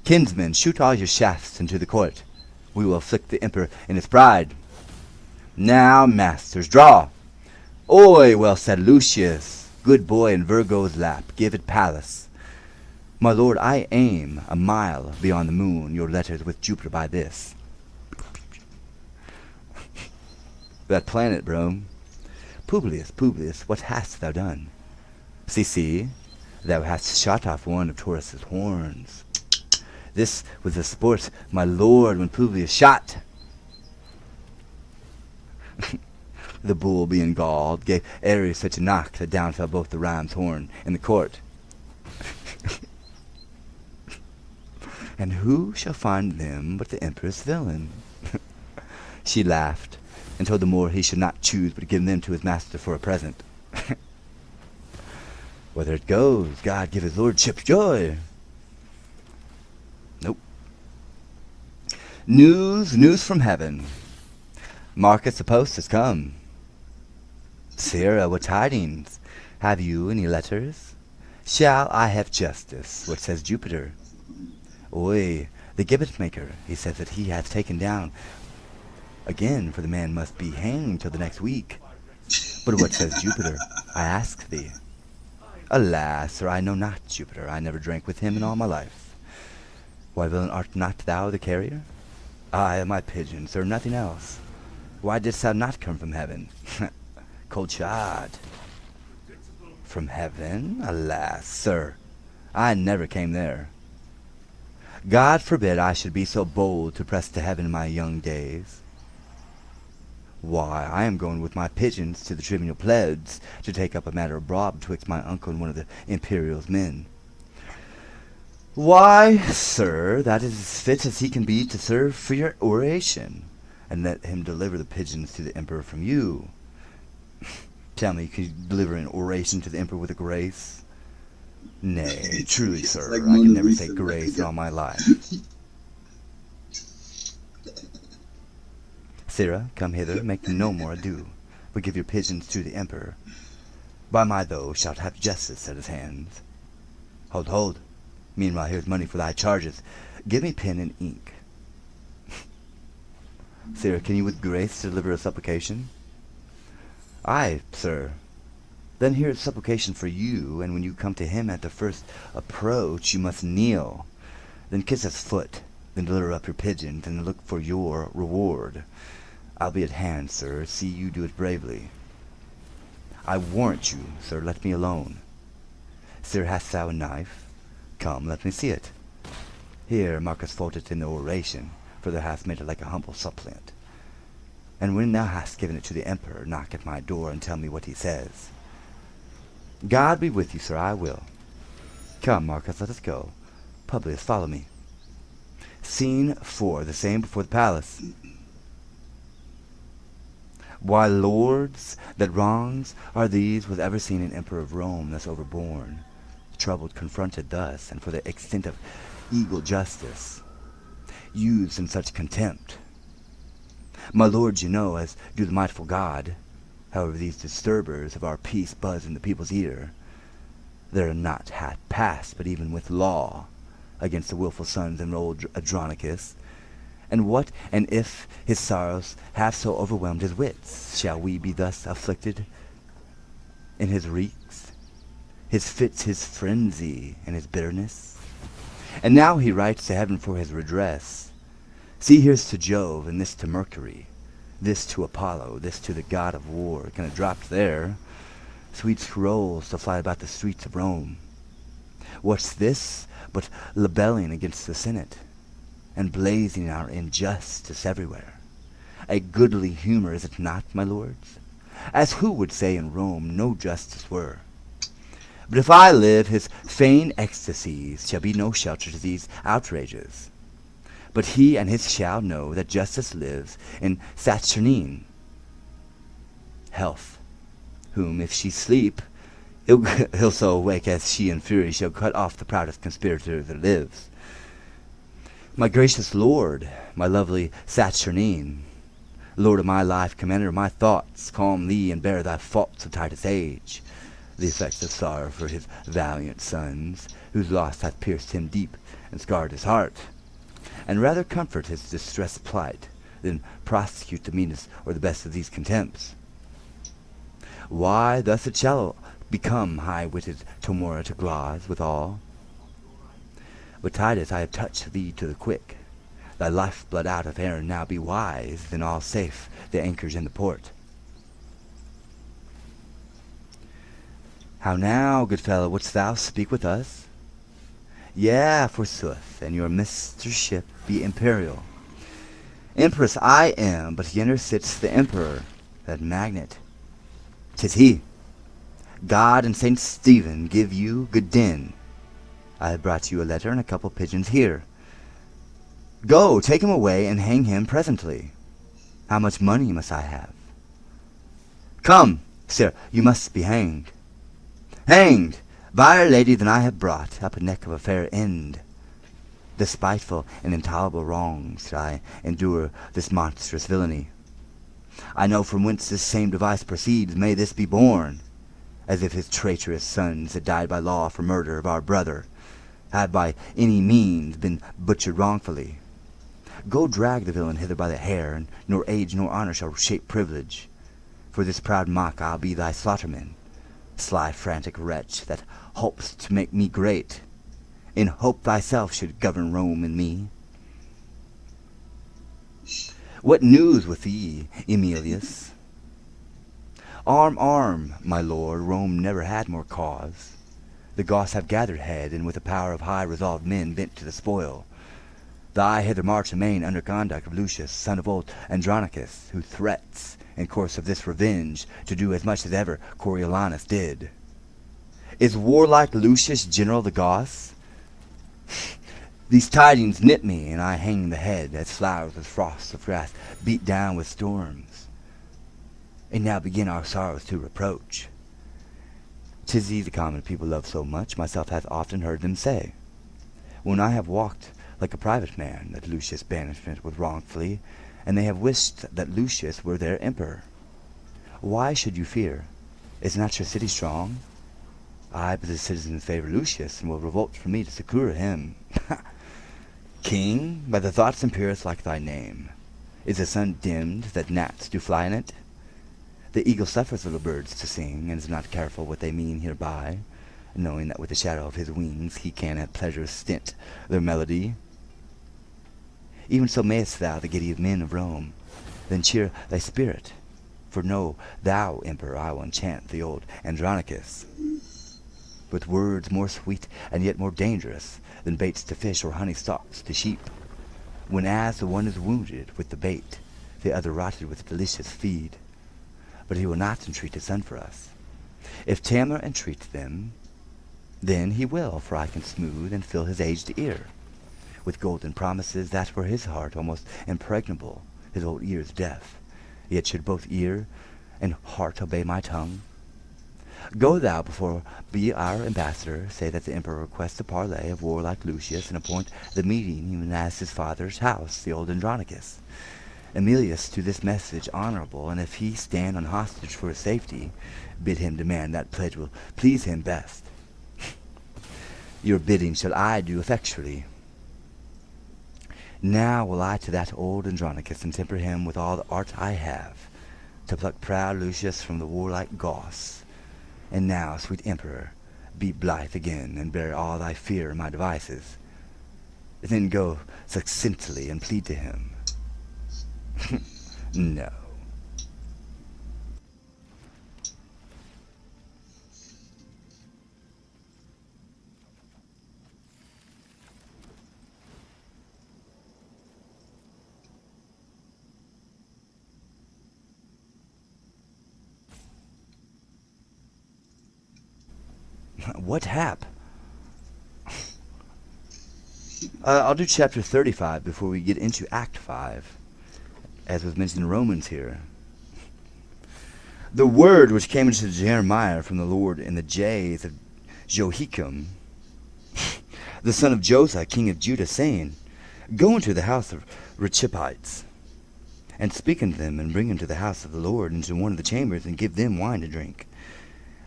Kinsmen, shoot all your shafts into the court. We will afflict the emperor in his pride. Now, masters, draw. Oi, well said, Lucius. Good boy in Virgo's lap, give it Pallas. My lord, I aim a mile beyond the moon, your letters with Jupiter by this. That planet, bro. Publius, what hast thou done? See, thou hast shot off one of Taurus's horns. This was the sport, my lord, when Publius shot. The bull, being galled, gave Ares such a knock that down fell both the ram's horn and the court. And who shall find them but the empress villain? She laughed, and told the Moor he should not choose but give them to his master for a present. Whether it goes, God give his lordship joy. Nope. News from heaven. Marcus, the post has come. Sirrah, what tidings? Have you any letters? Shall I have justice? What says Jupiter? Oi, the gibbet maker, he says that he hath taken down again, for the man must be hanged till the next week. But what says Jupiter? I ask thee. Alas, sir, I know not Jupiter. I never drank with him in all my life. Why, villain, art not thou the carrier? I, my pigeon, sir, nothing else. Why didst thou not come from heaven? Cold shod. From heaven? Alas, sir, I never came there. God forbid I should be so bold to press to heaven in my young days. Why, I am going with my pigeons to the tribunal plebs to take up a matter abroad betwixt my uncle and one of the Imperial's men. Why, sir, that is as fit as he can be to serve for your oration, and let him deliver the pigeons to the emperor from you. Tell me, can you deliver an oration to the emperor with a grace? Nay, truly, sir, like I can never Lisa say grace in all my life. Sirrah, come hither, make no more ado, but give your pigeons to the emperor. By my thou shalt have justice at his hands. Hold. Meanwhile, here's money for thy charges. Give me pen and ink. Sirrah, can you with grace deliver a supplication? Aye, sir. Then here is supplication for you, and when you come to him at the first approach, you must kneel. Then kiss his foot, then deliver up your pigeons, and look for your reward. I'll be at hand, sir. See you do it bravely. I warrant you, sir, let me alone. Sir, hast thou a knife? Come, let me see it. Here, Marcus fought it in the oration, for thou hast made it like a humble suppliant. And when thou hast given it to the emperor, knock at my door and tell me what he says. God be with you, sir, I will. Come, Marcus, let us go. Publius, follow me. Scene 4, the same before the palace. Why, lords, that wrongs are these was ever seen an emperor of Rome thus overborne, troubled, confronted thus, and for the extent of eagle justice, used in such contempt. My lords, you know, as do the mindful God, however these disturbers of our peace buzz in the people's ear, there are not hath passed, but even with law, against the wilful sons of old Adronicus. And what, and if his sorrows have so overwhelmed his wits, shall we be thus afflicted in his wreaks? his fits, his frenzy, and his bitterness. And now he writes to heaven for his redress. See, here's to Jove, and this to Mercury, this to Apollo, this to the god of war. Gonna drop there. Sweet scrolls to fly about the streets of Rome. What's this but rebelling against the Senate, and blazing our injustice everywhere? A goodly humor, is it not, my lords? As who would say in Rome no justice were? But if I live, his feigned ecstasies shall be no shelter to these outrages. But he and his shall know that justice lives in Saturnine, health, whom if she sleep, he'll so awake as she in fury shall cut off the proudest conspirator that lives. My gracious lord, my lovely Saturnine, lord of my life, commander of my thoughts, calm thee and bear thy faults of Titus' age, the effects of sorrow for his valiant sons, whose loss hath pierced him deep and scarred his heart, and rather comfort his distressed plight than prosecute the meanest or the best of these contempts. Why, thus it shall become high-witted Tomora to gloss withal. But Titus, I have touched thee to the quick. Thy life-blood out of Aaron now be wise, then all safe the anchors in the port. How now, good fellow, wouldst thou speak with us? Yea, forsooth, and your mistress be imperial. Empress I am, but yonder sits the emperor, that magnet. 'Tis he. God and Saint Stephen give you good din. I have brought you a letter and a couple pigeons here. Go, take him away, and hang him presently. How much money must I have? Come, sir, you must be hanged. Hanged! Vire lady than I have brought up a neck of a fair end. The spiteful and intolerable wrongs should I endure this monstrous villainy. I know from whence this same device proceeds. May this be born, as if his traitorous sons had died by law for murder of our brother, had by any means been butchered wrongfully. Go drag the villain hither by the hair, and nor age nor honor shall shape privilege. For this proud mock I'll be thy slaughterman, sly frantic wretch, that hopest to make me great, in hope thyself should govern Rome and me. What news with thee, Emilius? Arm, arm, my lord, Rome never had more cause. The Goths have gathered head, and with a power of high resolved men bent to the spoil. Thy hither march amain under conduct of Lucius, son of old Adronicus, who threats, in course of this revenge, to do as much as ever Coriolanus did. Is warlike Lucius general the Goths? These tidings knit me, and I hang the head, as flowers with frosts of grass beat down with storms. And now begin our sorrows to reproach. 'Tis thee the common people love so much, myself hath often heard them say, when I have walked like a private man, that Lucius' banishment was wrongfully, and they have wished that Lucius were their emperor. Why should you fear? Is not your city strong? Ay, but the citizens favor Lucius, and will revolt from me to succour him. King, by the thoughts imperious like thy name, is the sun dimmed that gnats do fly in it? The eagle suffers little birds to sing, and is not careful what they mean hereby, knowing that with the shadow of his wings he can at pleasure stint their melody. Even so mayest thou, the giddy men of Rome, then cheer thy spirit, for know thou, emperor, I will enchant the old Adronicus with words more sweet and yet more dangerous than baits to fish or honey stalks to sheep. When as the one is wounded with the bait, the other rotted with delicious feed. But he will not entreat his son for us. If Tamar entreat them, then he will, for I can smooth and fill his aged ear with golden promises that were his heart almost impregnable, his old ears deaf. Yet should both ear and heart obey my tongue. Go thou before be our ambassador, say that the emperor requests a parley of warlike Lucius, and appoint the meeting even as his father's house, the old Adronicus. Emilius to this message honorable, and if he stand on hostage for his safety, bid him demand that pledge will please him best. Your bidding shall I do effectually. Now will I to that old Adronicus, and temper him with all the art I have, to pluck proud Lucius from the warlike Goths. And now, sweet emperor, be blithe again, and bear all thy fear in my devices. Then go succinctly and plead to him. No. What hap? I'll do chapter 35 before we get into Act 5, as was mentioned in Romans here. The word which came into Jeremiah from the Lord in the days of Jehoiakim, the son of Josiah, king of Judah, saying, Go into the house of Rechabites, and speak unto them, and bring into the house of the Lord into one of the chambers, and give them wine to drink.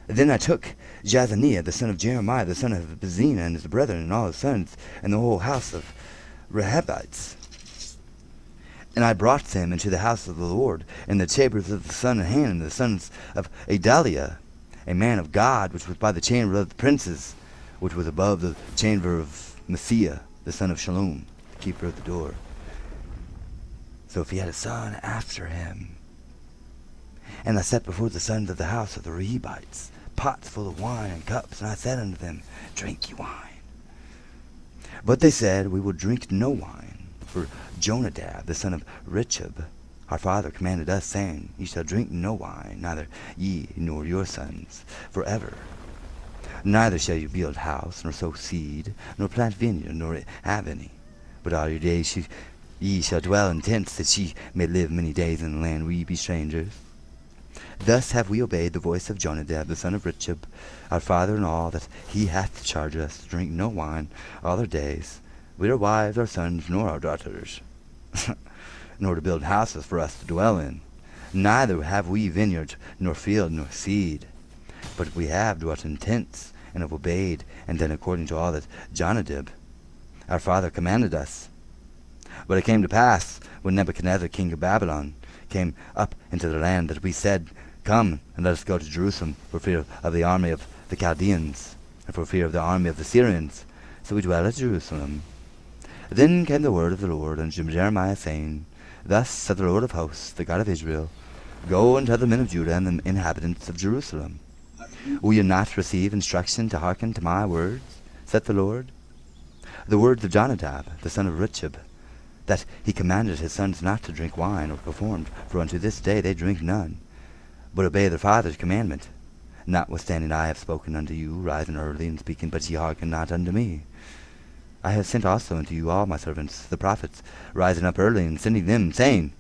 Then I took Jazaniah, the son of Jeremiah, the son of Bezina, and his brethren, and all his sons, and the whole house of Rehabites. And I brought them into the house of the Lord, in the chambers of the son of Hanan, the sons of Adaliah, a man of God, which was by the chamber of the princes, which was above the chamber of Messiah, the son of Shalom, the keeper of the door. So if he had a son after him. And I set before the sons of the house of the Rehabites pots full of wine and cups, and I said unto them, Drink ye wine. But they said, We will drink no wine, for Jonadab, the son of Rechab, our father, commanded us, saying, Ye shall drink no wine, neither ye nor your sons, forever. Neither shall you build house, nor sow seed, nor plant vineyard, nor have any. But all your days ye shall dwell in tents, that ye may live many days in the land where ye be strangers. Thus have we obeyed the voice of Jonadab, the son of Rechab, our father, in all that he hath charged us to drink no wine all our days, with our wives, our sons, nor our daughters, nor to build houses for us to dwell in. Neither have we vineyard, nor field, nor seed, but we have dwelt in tents, and have obeyed, and done according to all that Jonadab, our father, commanded us. But it came to pass, when Nebuchadnezzar, king of Babylon, came up into the land, that we said, Come, and let us go to Jerusalem, for fear of the army of the Chaldeans, and for fear of the army of the Syrians. So we dwell at Jerusalem. Then came the word of the Lord unto Jeremiah, saying, Thus saith the Lord of hosts, the God of Israel, Go and tell the men of Judah and the inhabitants of Jerusalem, Will ye not receive instruction to hearken to my words, saith the Lord? The words of Jonadab, the son of Rechab, that he commanded his sons not to drink wine, or performed, for unto this day they drink none, but obey their father's commandment. Notwithstanding I have spoken unto you, rising early and speaking, but ye hearken not unto me. I have sent also unto you all my servants, the prophets, rising up early and sending them, saying,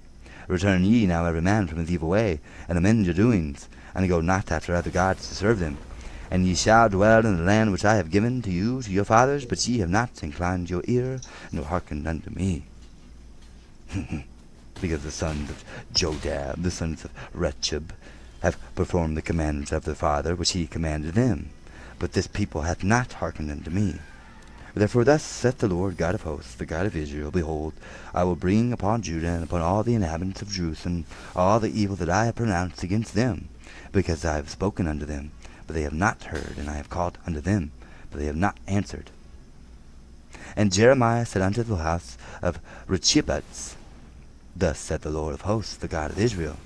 Return ye now every man from his evil way, and amend your doings, and go not after other gods to serve them. And ye shall dwell in the land which I have given to you, to your fathers, but ye have not inclined your ear, nor hearkened unto me. Because the sons of Jodab, the sons of Rechab, have performed the commandments of their father, which he commanded them. But this people hath not hearkened unto me. Therefore thus saith the Lord God of hosts, the God of Israel, Behold, I will bring upon Judah and upon all the inhabitants of Jerusalem all the evil that I have pronounced against them, because I have spoken unto them, but they have not heard, and I have called unto them, but they have not answered. And Jeremiah said unto the house of Rechabites, Thus saith the Lord of hosts, the God of Israel,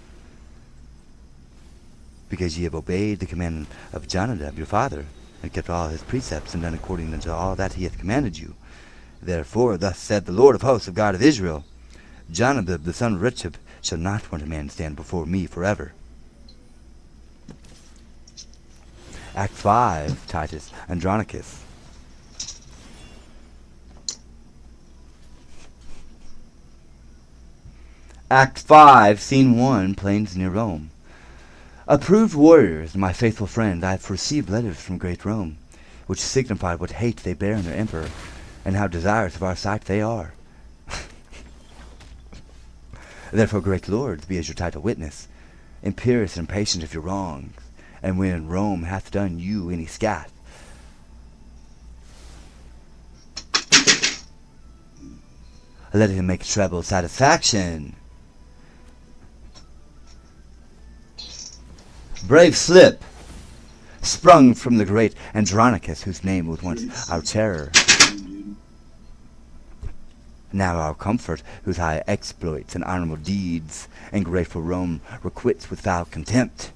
Because ye have obeyed the commandment of Jonadab your father, and kept all his precepts, and done according unto all that he hath commanded you. Therefore thus said the Lord of hosts, the God of Israel, Jonadab the son of Rechab shall not want a man stand before me forever. Act 5, Titus, Adronicus. Act 5, Scene 1, Plains near Rome. Approved warriors, my faithful friend, I have received letters from great Rome, which signify what hate they bear in their emperor, and how desirous of our sight they are. Therefore, great lords, be as your title witness, imperious and patient of your wrongs, and when Rome hath done you any scath, let him make treble satisfaction. Brave slip, sprung from the great Adronicus, whose name was once our terror, now our comfort, whose high exploits and honorable deeds and grateful Rome requites with foul contempt.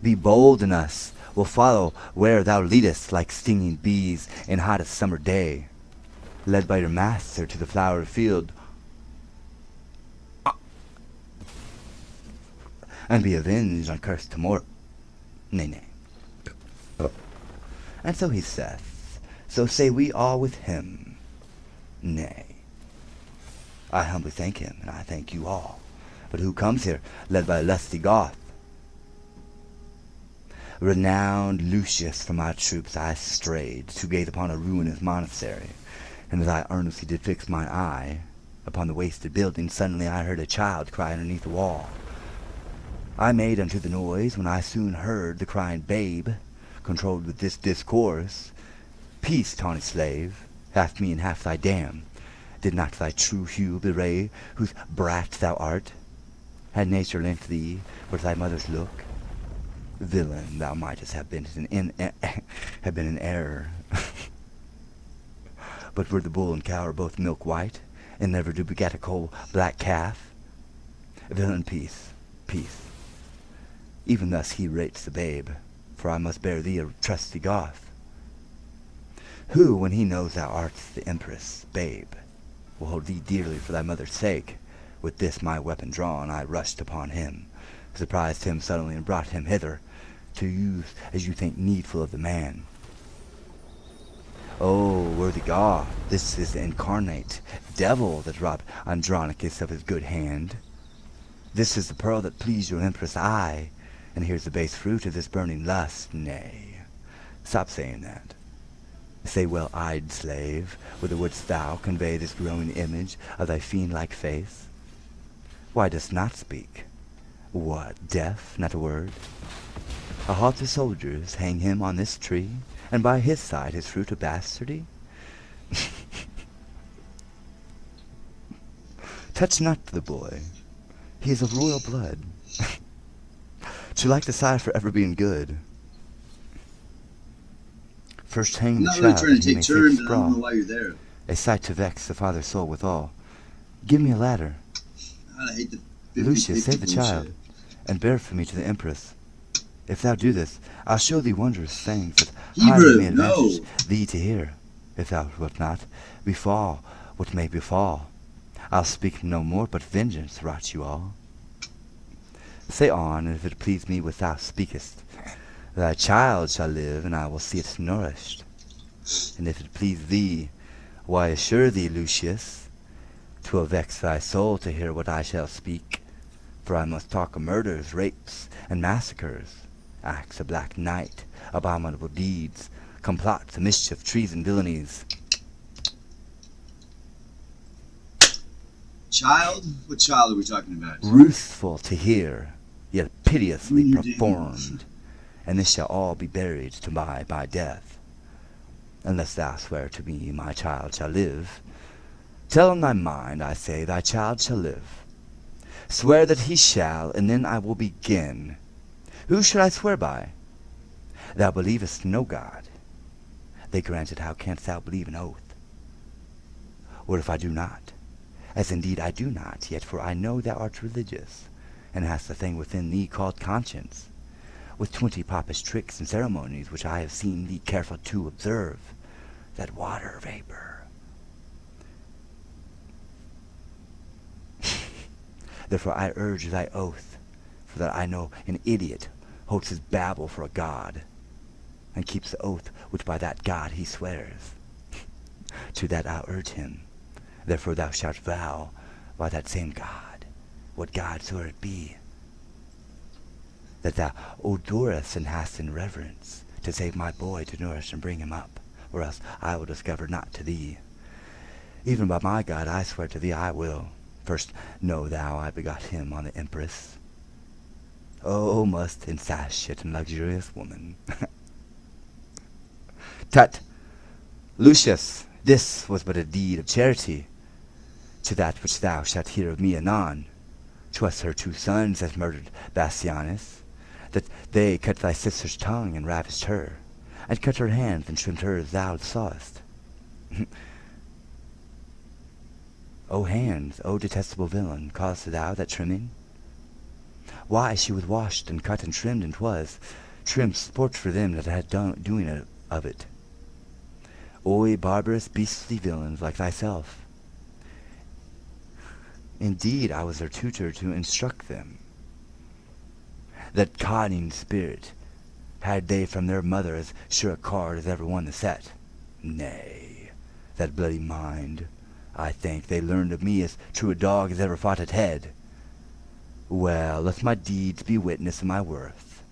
Be bold in us, we'll follow where thou leadest, like stinging bees in hottest summer day, led by your master to the flower field, and be avenged on cursed tomorrow. Nay. And so he saith, so say we all with him. Nay. I humbly thank him, and I thank you all. But who comes here, led by a lusty Goth? Renowned Lucius, from my troops I strayed, to gaze upon a ruinous monastery, and as I earnestly did fix mine eye upon the wasted building, suddenly I heard a child cry underneath the wall. I made unto the noise, when I soon heard the crying babe, controlled with this discourse, Peace, tawny slave, half me and half thy dam. Did not thy true hue bewray, whose brat thou art? Had nature lent thee for thy mother's look? Villain, thou mightest have been in error. But were the bull and cow both milk white, and never do beget a coal black calf? Villain, peace. Even thus he rates the babe, for I must bear thee a trusty Goth, who, when he knows thou art the empress, babe, will hold thee dearly for thy mother's sake. With this my weapon drawn, I rushed upon him, surprised him suddenly, and brought him hither, to use as you think needful of the man. Oh, worthy Goth, this is the incarnate devil that robbed Adronicus of his good hand. This is the pearl that pleased your empress eye, and here's the base fruit of this burning lust. Nay, stop saying that. Say, well-eyed slave, whither wouldst thou convey this growing image of thy fiend-like face? Why dost not speak? What, deaf, not a word? A halt the soldiers, hang him on this tree, and by his side his fruit of bastardy? Touch not the boy, he is of royal blood. To like the sire for ever being good. First hang the I'm not child, really trying and to he take may turns, take and I don't know sprawl, why you're there. a sight to vex the father's soul withal. Give me a ladder. I hate the 50, Lucius, save the bullshit. child, and bear it for me to the empress. If thou do this, I'll show thee wondrous things that highly may advantage thee to hear. If thou wilt not, befall what may befall. I'll speak no more, but vengeance rot you all. Say on, and if it please me what thou speakest, thy child shall live, and I will see it nourished. And if it please thee, why assure thee, Lucius, 'twill vex thy soul to hear what I shall speak, for I must talk of murders, rapes, and massacres, acts of black night, abominable deeds, complots, mischief, treason, villainies. Child? What child are we talking about? Ruthful to hear, yet piteously You do. performed, and this shall all be buried to by death. Unless thou swear to me my child shall live. Tell in thy mind, I say, thy child shall live. Swear that he shall, and then I will begin. Who should I swear by? Thou believest no God. They granted, how canst thou believe an oath? What if I do not? As indeed I do not, yet for I know thou art religious, and hast a thing within thee called conscience, with 20 popish tricks and ceremonies which I have seen thee careful to observe, that water vapor. Therefore I urge thy oath, for that I know an idiot holds his babble for a god, and keeps the oath which by that god he swears. To that I urge him. Therefore thou shalt vow by that same God, what God soe'er it be, that thou odorest and hast in reverence, to save my boy, to nourish and bring him up, or else I will discover not to thee. Even by my God I swear to thee I will. First know thou I begot him on the empress. Oh, most insatiate and luxurious woman. Tut, Lucius, this was but a deed of charity, to that which thou shalt hear of me anon. 'Twas her 2 sons that murdered Bassianus, that they cut thy sister's tongue and ravished her, and cut her hands and trimmed her as thou sawest. O hands, O detestable villain, caused thou that trimming? Why, she was washed and cut and trimmed, and 'twas trim sport for them that had doing of it. O barbarous, beastly villains like thyself! Indeed, I was their tutor to instruct them. That conning spirit had they from their mother as sure a card as ever won the set. Nay, that bloody mind, I think they learned of me as true a dog as ever fought at head. Well, let my deeds be witness of my worth.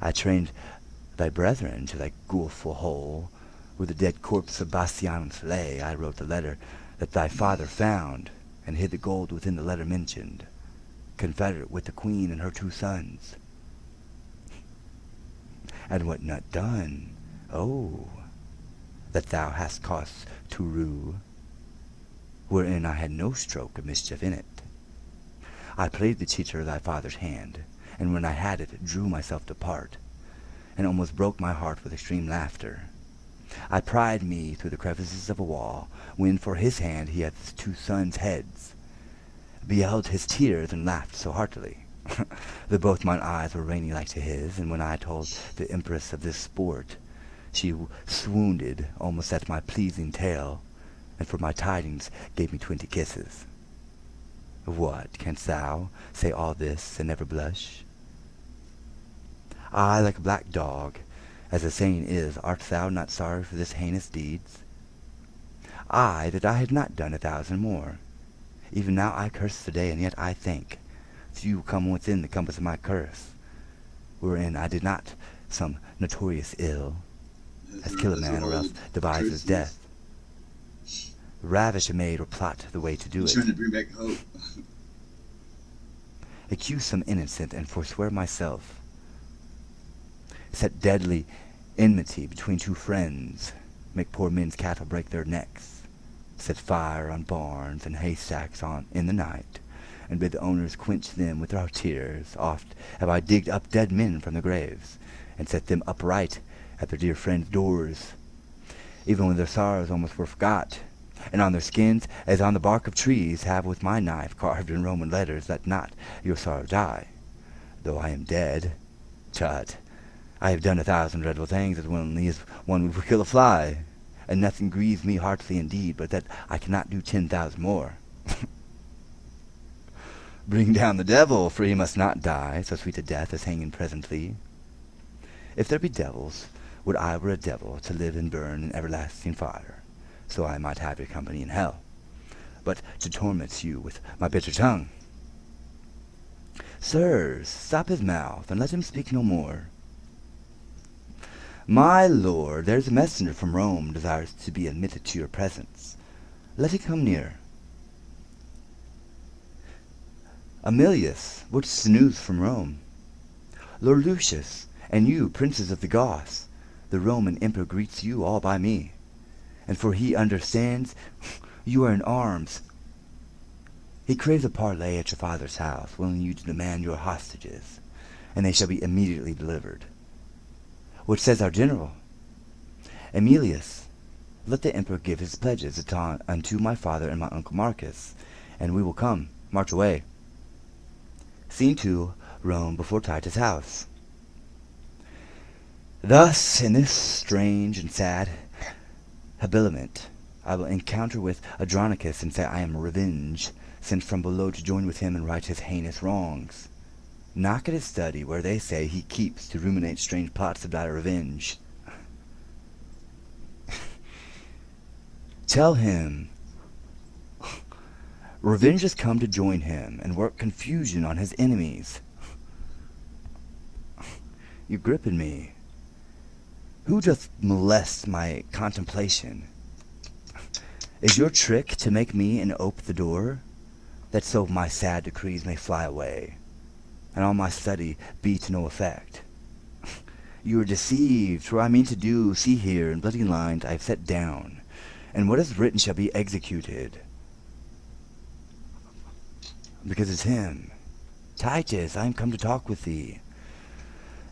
I trained thy brethren to thy gulful hole, where the dead corpse of Bastianus lay. I wrote the letter that thy father found, and hid the gold within the letter mentioned, confederate with the queen and her 2 sons. And what not done, oh, that thou hast caused to rue, wherein I had no stroke of mischief in it. I played the teacher of thy father's hand, and when I had it, drew myself to part, and almost broke my heart with extreme laughter. I pried me through the crevices of a wall, when for his hand he had his 2 sons' heads, beheld his tears, and laughed so heartily, that both mine eyes were rainy like to his, and when I told the empress of this sport, she swoonded almost at my pleasing tale, and for my tidings gave me 20 kisses. What, canst thou say all this and never blush? I, like a black dog, as the saying is, art thou not sorry for this heinous deeds? I, that I had not done 1,000 more. Even now I curse the day, and yet I think, few come within the compass of my curse, wherein I did not some notorious ill, as kill a man or else devise his death, ravish a maid or plot the way to do it, trying to bring back hope. accuse some innocent and forswear myself, set deadly enmity between 2 friends, make poor men's cattle break their necks, set fire on barns and haystacks in the night, and bid the owners quench them with their tears. Oft have I digged up dead men from the graves, and set them upright at their dear friends' doors, even when their sorrows almost were forgot, and on their skins, as on the bark of trees, have with my knife carved in Roman letters, let not your sorrow die, though I am dead. Tut, I have done 1,000 dreadful things as willingly as one would kill a fly, and nothing grieves me heartily indeed, but that I cannot do 10,000 more. Bring down the devil, for he must not die so sweet a death as hanging presently. If there be devils, would I were a devil, to live and burn in everlasting fire, so I might have your company in hell, but to torment you with my bitter tongue. Sirs, stop his mouth, and let him speak no more. My lord, there's a messenger from Rome desires to be admitted to your presence. Let him come near. Emilius, what's the news from Rome? Lord Lucius, and you, princes of the Goths, the Roman emperor greets you all by me, and for he understands you are in arms. He craves a parley at your father's house, willing you to demand your hostages, and they shall be immediately delivered. What says our general? Emilius, let the emperor give his pledges unto my father and my uncle Marcus, and we will come, march away. Scene 2, Rome before Titus' house. Thus, in this strange and sad habiliment, I will encounter with Adronicus, and say I am revenge, sent from below to join with him and right his heinous wrongs. Knock at his study, where they say he keeps to ruminate strange plots of thy revenge. Tell him, revenge has come to join him, and work confusion on his enemies. You gripping me. Who doth molest my contemplation? Is your trick to make me and ope the door, that so my sad decrees may fly away, and all my study be to no effect? You are deceived, for I mean to do, see here, in bloody lines I have set down, and what is written shall be executed. Because it's him, Titus, I am come to talk with thee.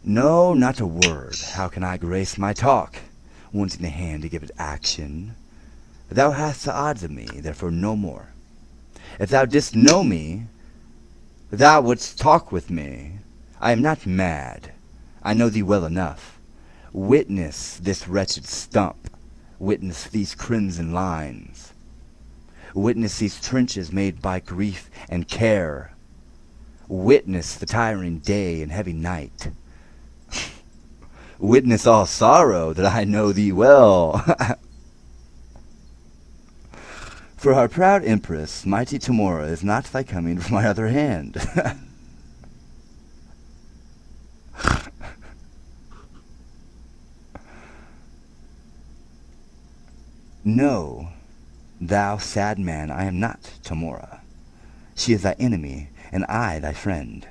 No, not a word. How can I grace my talk, wanting a hand to give it action? Thou hast the odds of me, therefore no more. If thou didst know me, thou wouldst talk with me. I am not mad. I know thee well enough. Witness this wretched stump. Witness these crimson lines. Witness these trenches made by grief and care. Witness the tiring day and heavy night. Witness all sorrow that I know thee well. For our proud empress, mighty Tamora, is not thy coming from my other hand. No, thou sad man, I am not Tamora. She is thy enemy, and I thy friend.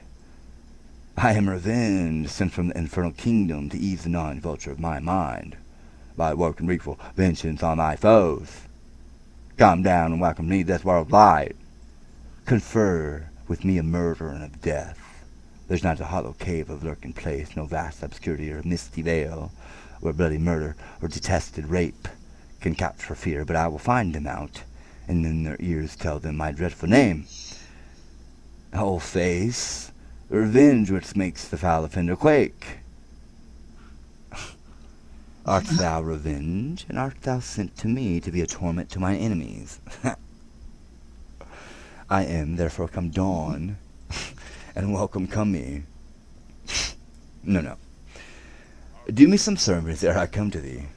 I am revenge sent from the infernal kingdom to ease the gnawing vulture of my mind, by work and wreakful vengeance on thy foes. Come down and welcome me this world light. Confer with me a murder and of death. There's not a hollow cave of lurking place, no vast obscurity or misty veil, where bloody murder or detested rape can couch for fear, but I will find them out, and in their ears tell them my dreadful name. O face, revenge which makes the foul offender quake. Art thou revenge, and art thou sent to me to be a torment to my enemies? I am therefore come dawn, and welcome come me. No. Do me some service ere I come to thee.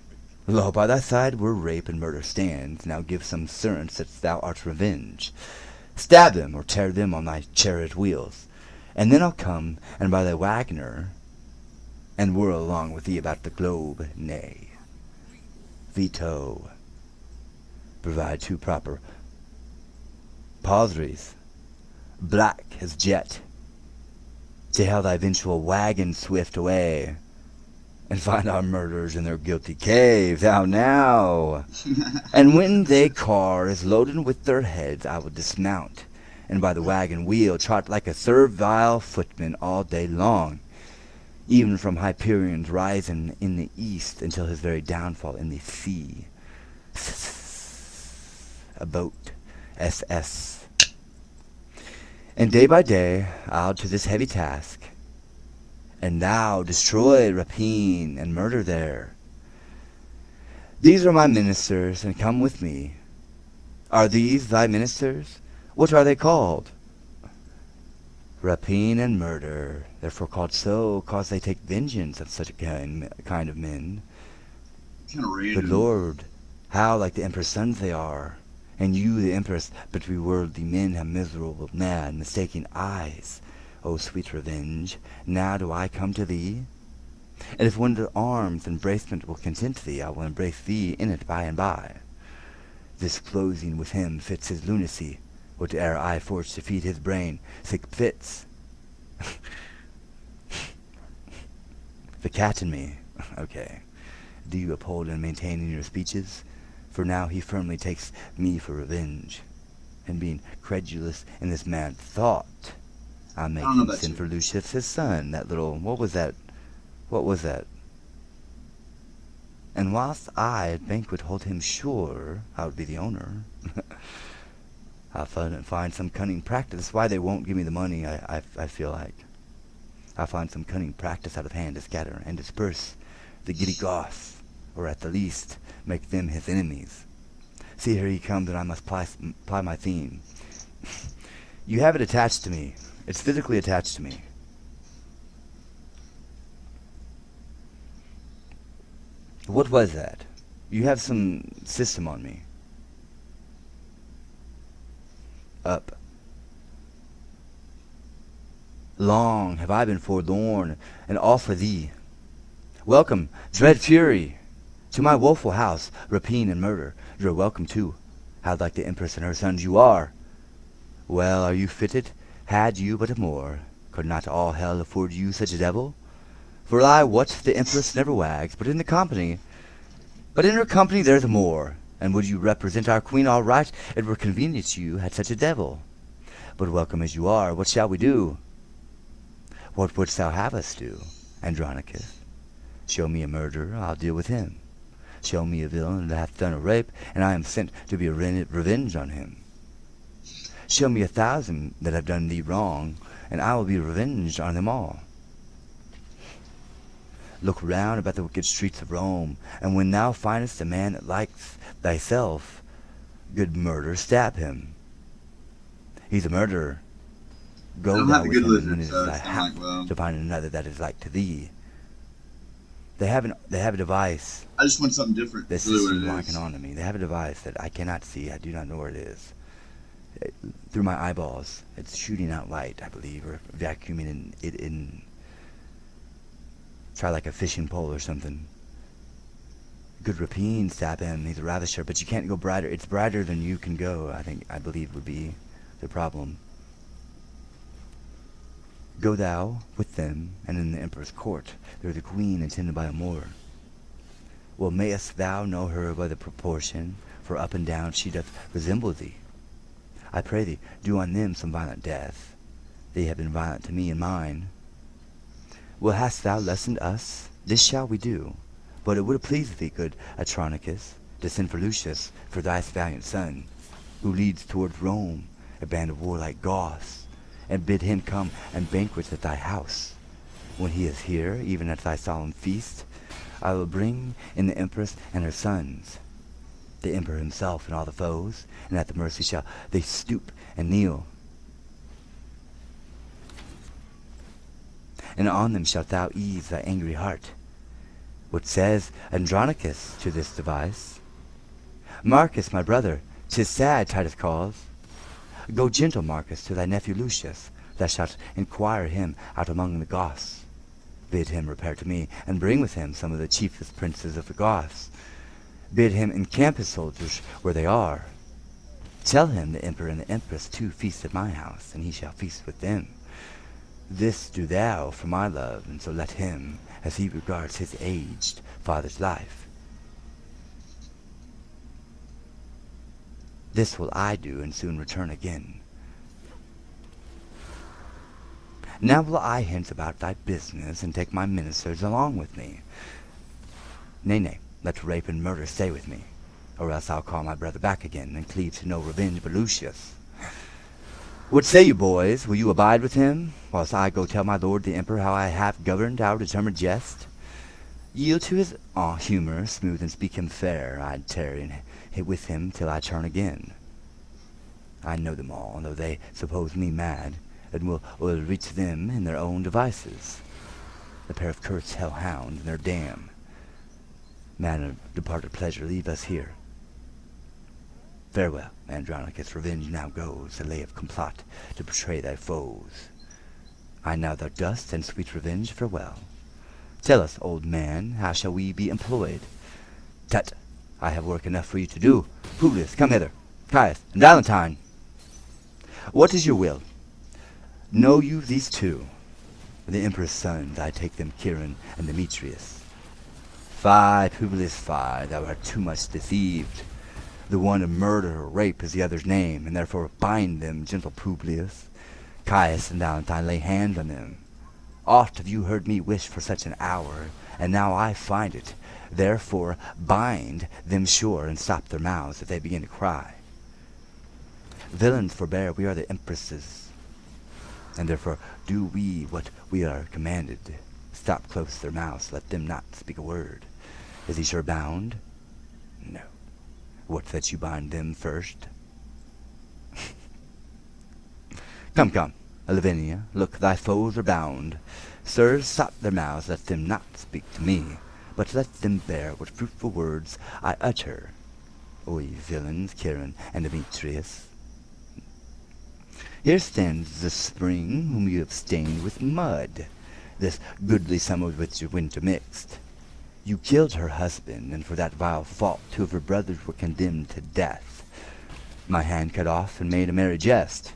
Lo, by thy side where rape and murder stands, now give some assurance that thou art revenge. Stab them, or tear them on thy chariot wheels, and then I'll come, and by thy wagoner, and whirl along with thee about the globe, nay. Veto. Provide 2 proper palfreys, black as jet, to hail thy eventual wagon swift away, and find our murderers in their guilty cave, thou now. And when they car is loaded with their heads, I will dismount, and by the wagon wheel trot like a servile footman all day long, even from Hyperion's rising in the east until his very downfall in the sea. A boat, SS. And day by day I'll to this heavy task, and thou destroy, rapine, and murder there. These are my ministers, and come with me. Are these thy ministers? What are they called? Rapine and murder, therefore called so, cause they take vengeance of such a kind of men. Kind of random. But Lord, how like the Emperor's sons they are, and you the Empress, but we worldly men have miserable, mad, mistaking eyes. O sweet revenge, now do I come to thee? And if one of the arms embracement will content thee, I will embrace thee in it by and by. This closing with him fits his lunacy, whate'er I force to feed his brain, sick fits. The cat in me. Okay. Do you uphold and maintain in your speeches? For now he firmly takes me for revenge, and being credulous in this mad thought, I make him send for Lucius his son, that little, what was that? And whilst I at banquet hold him sure I would be the owner, I'll find some cunning practice. That's why they won't give me the money, I feel like. I'll find some cunning practice out of hand to scatter and disperse the giddy Goths, or at the least make them his enemies. See, here he comes, and I must ply my theme. You have it attached to me. It's physically attached to me. What was that? You have some system on me. Up. Long have I been forlorn, and all for thee. Welcome, dread fury, to my woeful house, rapine and murder. You're welcome too. How like the Empress and her sons you are. Well, are you fitted? Had you but a more, could not all hell afford you such a devil? For I what the Empress never wags, but in her company there's a more. And would you represent our queen all right, it were convenient you had such a devil. But welcome as you are, what shall we do? What wouldst thou have us do, Andronicus? Show me a murderer, I'll deal with him. Show me a villain that hath done a rape, and I am sent to be revenged on him. Show me 1,000 that have done thee wrong, and I will be revenged on them all. Look round about the wicked streets of Rome, and when thou findest a man that likes thyself, good murder, stab him. He's a murderer. Go thou with him, and when it is thy hap to find another that is like to thee. They have a device. I just want something different. This really is locking on to me. They have a device that I cannot see. I do not know where it is. Through my eyeballs, it's shooting out light, I believe, or vacuuming it in. Try like a fishing pole or something. Good rapine, stab him. He's a ravisher, but you can't go brighter. It's brighter than you can go, I believe would be the problem. Go thou with them, and in the emperor's court there is a queen attended by a Moor. Well, mayest thou know her by the proportion, for up and down she doth resemble thee. I pray thee, do on them some violent death. They have been violent to me and mine. Well, hast thou lessoned us? This shall we do. But it would have pleased thee, good Adronicus, to send for Lucius, for thy valiant son, who leads towards Rome a band of warlike Goths, and bid him come and banquet at thy house. When he is here, even at thy solemn feast, I will bring in the empress and her sons, the emperor himself and all the foes, and at the mercy shall they stoop and kneel. And on them shalt thou ease thy angry heart. What says Adronicus to this device? Marcus, my brother, 'tis sad Titus calls. Go gentle, Marcus, to thy nephew Lucius. Thou shalt inquire him out among the Goths. Bid him repair to me, and bring with him some of the chiefest princes of the Goths. Bid him encamp his soldiers where they are. Tell him the emperor and the empress too feast at my house, and he shall feast with them. This do thou for my love, and so let him, as he regards his aged father's life. This will I do, and soon return again. Now will I hence about thy business, and take my ministers along with me. Nay, nay, let rape and murder stay with me, or else I'll call my brother back again, and cleave to no revenge but Lucius. What say you, boys? Will you abide with him, whilst I go tell my lord the emperor how I have governed our determined jest? Yield to his humour, smooth, and speak him fair. I'd tarry with him till I turn again. I know them all, though they suppose me mad, and will reach them in their own devices. The pair of cursed hell-hounds and their dam. Man of departed pleasure, leave us here. Farewell, Andronicus, revenge now goes, the lay of complot to betray thy foes. I now thou dost, and sweet revenge, farewell. Tell us, old man, how shall we be employed? Tut, I have work enough for you to do. Publius, come hither. Caius, and Valentine. What is your will? Know you these two? The emperor's sons, I take them Chiron and Demetrius. Fie, Publius, fie, thou art too much deceived. The one a murder or rape is the other's name, and therefore bind them, gentle Publius. Caius and Valentine, lay hands on them. Oft have you heard me wish for such an hour, and now I find it. Therefore bind them sure, and stop their mouths if they begin to cry. Villains, forbear, we are the empresses, and therefore do we what we are commanded. Stop close their mouths, let them not speak a word. Is he sure bound? No. What that you bind them first? Come, Lavinia, look, thy foes are bound. Sirs, stop their mouths, let them not speak to me, but let them bear what fruitful words I utter. O ye villains, Chiron and Demetrius. Here stands the spring whom you have stained with mud, this goodly summer with your winter mixed. You killed her husband, and for that vile fault 2 of her brothers were condemned to death. My hand cut off and made a merry jest.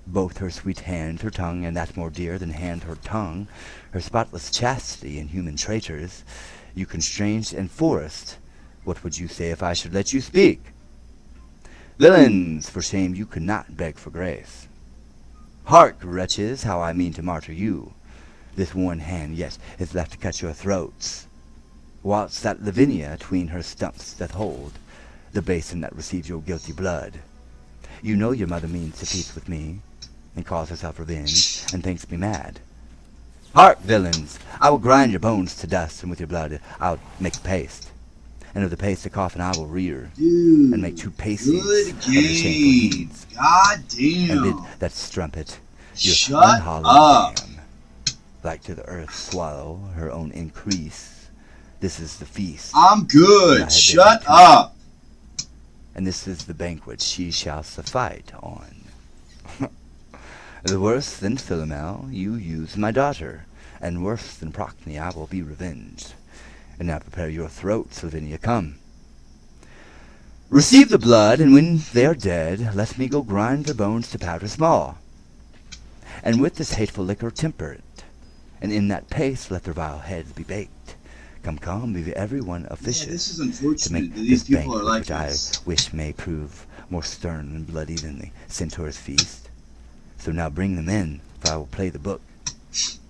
Both her sweet hand, her tongue, and that more dear than hand her tongue, her spotless chastity and human traitors, you constrained and forced. What would you say if I should let you speak? Villains, for shame you could not beg for grace. Hark, wretches, how I mean to martyr you. This one hand yet is left to cut your throats, whilst that Lavinia 'tween her stumps doth hold the basin that receives your guilty blood. You know your mother means to feast with me, and calls herself revenge, and thinks me mad. Hark, villains! I will grind your bones to dust, and with your blood I'll make a paste. And of the paste a coffin I will rear, Dude, and make 2 pasties good of your shameful game. deeds, God and damn. bid that strumpet your Shut unhallowed up. dam, like to the earth swallow her own increase. This is the feast, I'm that I good. have Shut been up. and this is the banquet she shall suffice on. The worse than Philomel, you use my daughter, and worse than Procne I will be revenged. And now prepare your throats, Lavinia, come. Receive the blood, and when they are dead, let me go grind their bones to powder small. And with this hateful liquor temper it, and in that paste let their vile heads be baked. Come, come, be every one Yeah, officious, this is to unfortunate make that these this people are banquet like which I this. wish may prove more stern and bloody than the centaur's feast. So now bring them in, for I will play the book,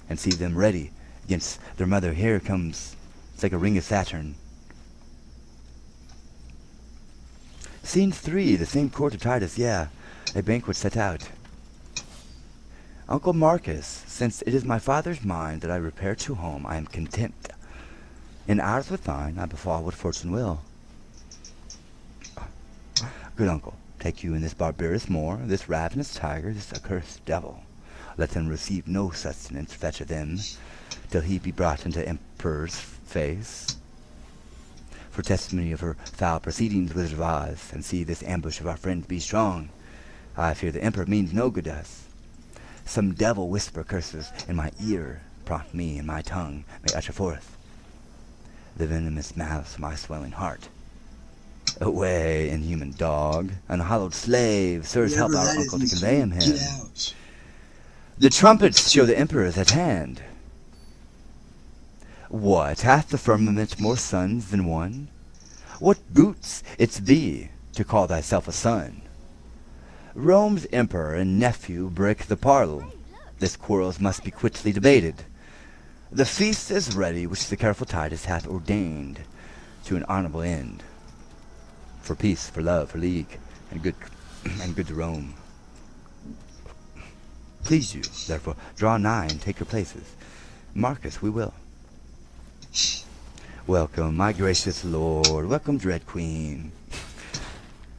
and see them ready against their mother. Here comes, it's like a ring of Saturn. Scene 3, the same court of Titus, yeah, a banquet set out. Uncle Marcus, since it is my father's mind that I repair to home, I am content. In ours with thine, I befall what fortune will. Good uncle, take you in this barbarous Moor, this ravenous tiger, this accursed devil. Let them receive no sustenance, fetch of them, till he be brought into emperor's face. For testimony of her foul proceedings, Wizard of Oz, and see this ambush of our friends be strong. I fear the emperor means no good to us. Some devil whisper curses in my ear, prompt me, and my tongue may utter forth the venomous malice of my swelling heart. Away, inhuman dog, unhallowed slave, sirs, help Whoever our that uncle to is needs convey him Get him. out. The trumpets show the emperor is at hand. What, hath the firmament more suns than one? What boots it thee to call thyself a son? Rome's emperor and nephew break the parle. This quarrels must be quickly debated. The feast is ready which the careful Titus hath ordained to an honorable end. For peace, for love, for league, and good to Rome. Please you, therefore, draw nigh and take your places. Marcus, we will. Welcome, my gracious lord. Welcome, dread queen.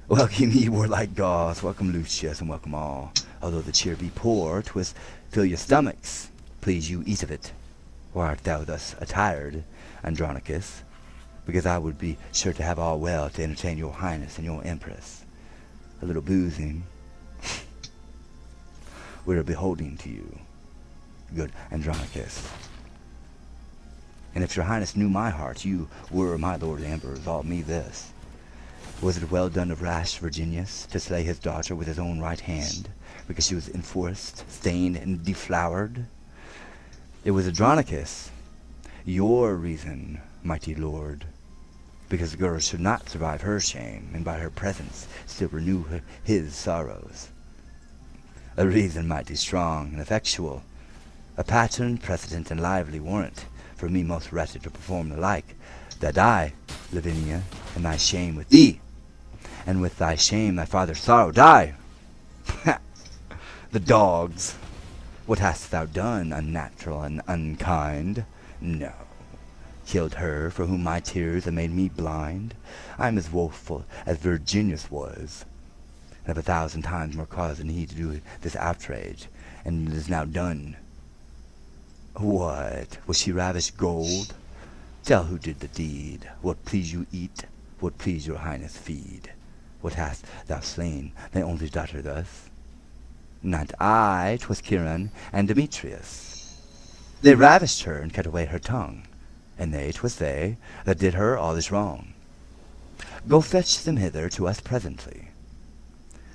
Welcome ye warlike Goths. Welcome, Lucius, and welcome all. Although the cheer be poor, 'twas fill your stomachs. Please you eat of it. Why art thou thus attired, Adronicus? Because I would be sure to have all well to entertain your highness and your empress. A little boozing. We are beholding to you, good Adronicus. And if your highness knew my heart, you were my lord emperor, resolve me this. Was it well done of rash Virginius to slay his daughter with his own right hand, because she was enforced, stained, and deflowered? It was Adronicus, your reason, mighty lord, because the girl should not survive her shame, and by her presence still renew his sorrows. A reason mighty strong and effectual, a pattern, precedent, and lively warrant for me most wretched to perform the like, that I, Lavinia, and thy shame with thee, and with thy shame thy father's sorrow die. The dogs! What hast thou done, unnatural and unkind? No. Killed her for whom my tears have made me blind? I am as woeful as Virginius was, and have 1,000 times more cause than he to do this outrage, and it is now done. What? Was she ravished gold? Tell who did the deed. What please you eat? What please your highness feed? What hast thou slain thy only daughter thus? Not I, 'twas Chiron and Demetrius. They ravished her and cut away her tongue, and 'twas they that did her all this wrong. Go fetch them hither to us presently.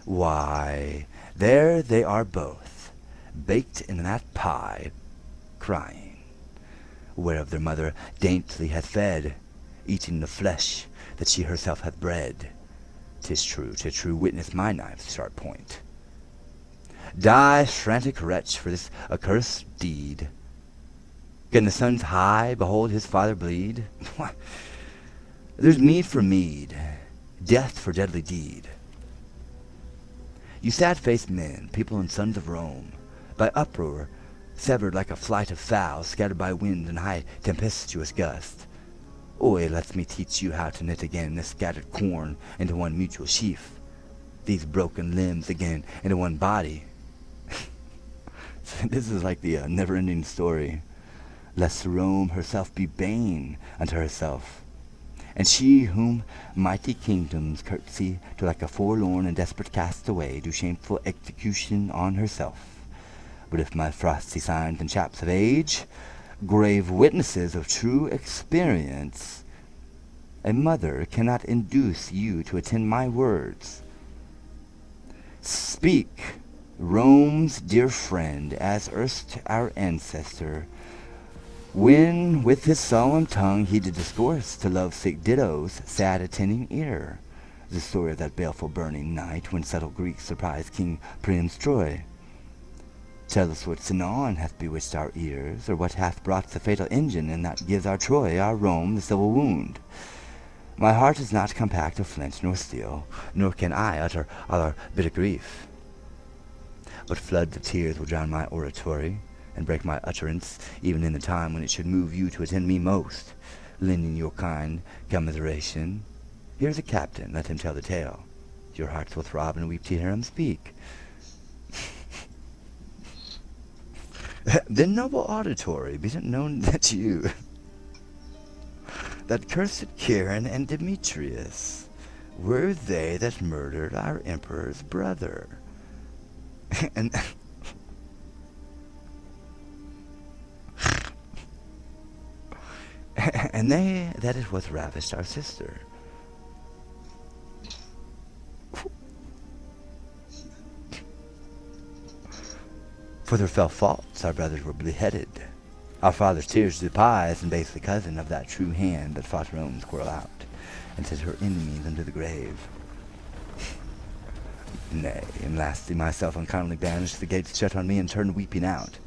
Why, there they are both, baked in that pie, crying, whereof their mother daintily hath fed, eating the flesh that she herself hath bred. 'Tis true, witness my knife's sharp point. Die, frantic wretch, for this accursed deed. Can the sun's high behold his father bleed? There's meed for meed, death for deadly deed. You sad-faced men, people and sons of Rome, by uproar severed like a flight of fowl scattered by wind and high tempestuous gust. Oi, let me teach you how to knit again this scattered corn into one mutual sheaf, these broken limbs again into one body. This is like the never-ending story, lest Rome herself be bane unto herself, and she whom mighty kingdoms curtsy to like a forlorn and desperate castaway do shameful execution on herself. But if my frosty signs and chaps of age, grave witnesses of true experience, a mother cannot induce you to attend my words. Speak, Rome's dear friend, as erst our ancestor, when with his solemn tongue he did discourse to love-sick dittos sad attending ear, the story of that baleful burning night when subtle Greeks surprised King Priam's Troy. Tell us what Sinon hath bewitched our ears, or what hath brought the fatal engine, and that gives our Troy, our Rome, the civil wound. My heart is not compact of flint nor steel, nor can I utter our bitter grief. But floods of tears will drown my oratory, and break my utterance, even in the time when it should move you to attend me most, lending your kind commiseration. Here's a captain, let him tell the tale. Your hearts will throb and weep to hear him speak. Then, noble auditory, be it known that you, that cursed Chiron and Demetrius, were they that murdered our emperor's brother. and they that it was ravished our sister. For their fell faults our brothers were beheaded. Our father's tears to the pies, and base the cousin of that true hand that fought Rome's quarrel out, and sent her enemies unto the grave. Nay, and lastly myself unkindly banished, the gates shut on me, and turned weeping out,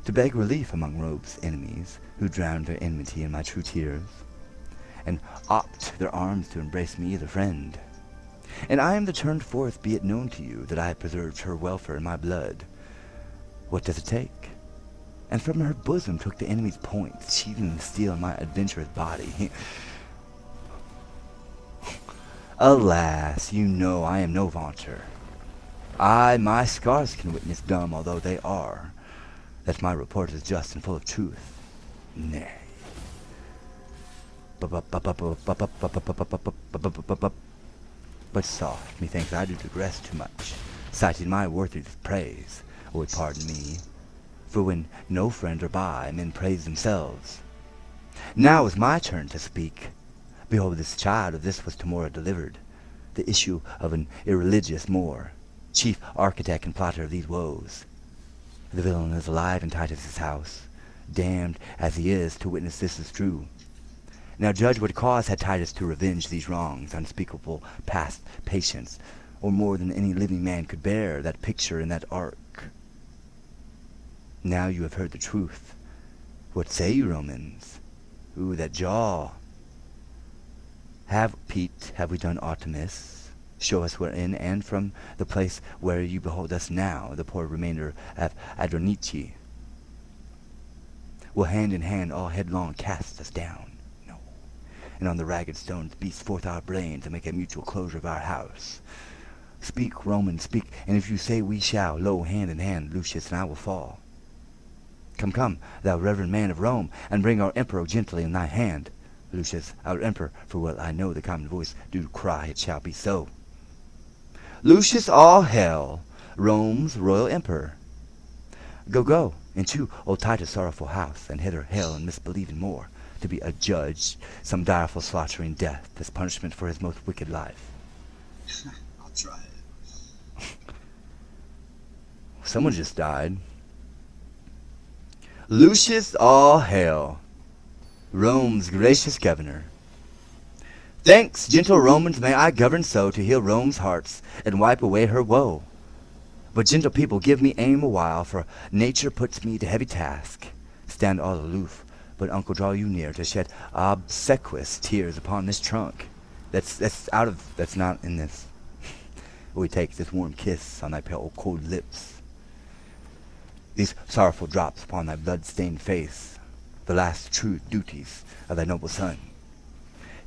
to beg relief among Rome's enemies, who drowned their enmity in my true tears, and opt their arms to embrace me, the friend. And I am the turned forth, be it known to you, that I have preserved her welfare in my blood. What does it take? And from her bosom took the enemy's points, sheathing the steel in my adventurous body. Alas, you know I am no vaunter. My scars can witness, dumb although they are, that my report is just and full of truth. Nay. But soft, methinks I do digress too much, citing my worthy praise. O pardon me, for when no friend are by, men praise themselves. Now is my turn to speak. Behold, this child of this was tomorrow delivered, the issue of an irreligious Moor, chief architect and plotter of these woes. The villain is alive in Titus's house, damned as he is to witness this is true. Now judge what cause had Titus to revenge these wrongs, unspeakable past patience, or more than any living man could bear, that picture in that ark. Now you have heard the truth. What say you, Romans? Ooh, that jaw. Have we done aught amiss? Show us wherein, and from the place where you behold us now, the poor remainder of Adronicus, will hand in hand all headlong cast us down. And on the ragged stones beats forth our brains, and make a mutual closure of our house. Speak, Roman, speak, and if you say we shall, lo, hand in hand, Lucius and I will fall. Come, come, thou reverend man of Rome, and bring our emperor gently in thy hand. Lucius, our emperor, for well I know the common voice do cry, it shall be so. Lucius, all hail, Rome's royal emperor. Go, go, into old Titus' sorrowful house, and hither hail and misbelieving more, to be adjudged some direful slaughtering death as punishment for his most wicked life. I'll try it. Someone just died. Lucius, all hail, Rome's gracious governor. Thanks, gentle Romans, may I govern so to heal Rome's hearts and wipe away her woe. But gentle people, give me aim a while, for nature puts me to heavy task. stand all aloof, but uncle draw you near to shed obsequious tears upon this trunk. That's not in this. We take this warm kiss on thy pale cold lips, these sorrowful drops upon thy blood-stained face, the last true duties of thy noble son.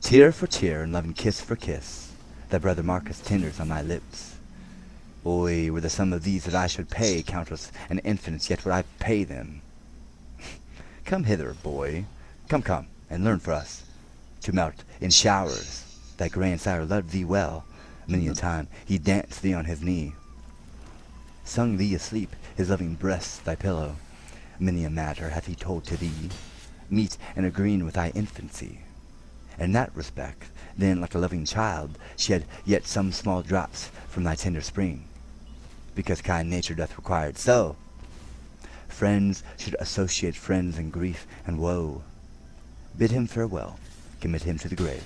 Tear for tear and loving kiss for kiss, thy brother Marcus tenders on thy lips. Oy, were the sum of these that I should pay countless and infinite, yet would I pay them. Come hither, boy, come, and learn for us to melt in showers. Thy grandsire loved thee well, many a time he danced thee on his knee, sung thee asleep, his loving breast thy pillow. Many a matter hath he told to thee, meet and agreeing with thy infancy. In that respect, then, like a loving child, shed yet some small drops from thy tender spring, because kind nature doth require it so. Friends should associate friends in grief and woe. Bid him farewell, commit him to the grave.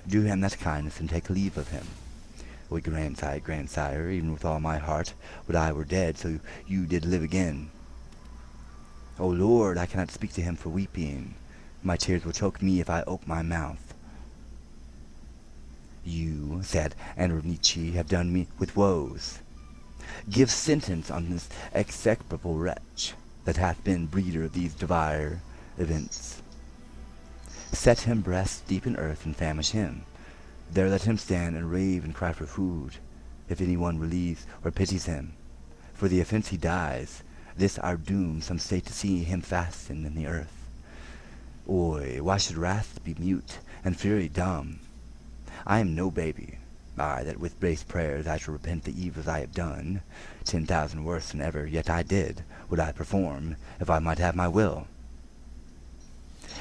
Do him that kindness and take leave of him. O grandsire, even with all my heart, would I were dead, so you did live again. O Lord, I cannot speak to him for weeping. My tears will choke me if I ope my mouth. You, said Adronicus, have done me with woes. Give sentence on this execrable wretch that hath been breeder of these dire events. Set him breast deep in earth and famish him. There let him stand and rave and cry for food, if any one relieves or pities him. For the offense he dies, this our doom, some say to see him fastened in the earth. Oy, why should wrath be mute and fury dumb? I am no baby, I, that with base prayers I shall repent the evils I have done. 10,000 worse than ever, yet I did, would I perform, if I might have my will.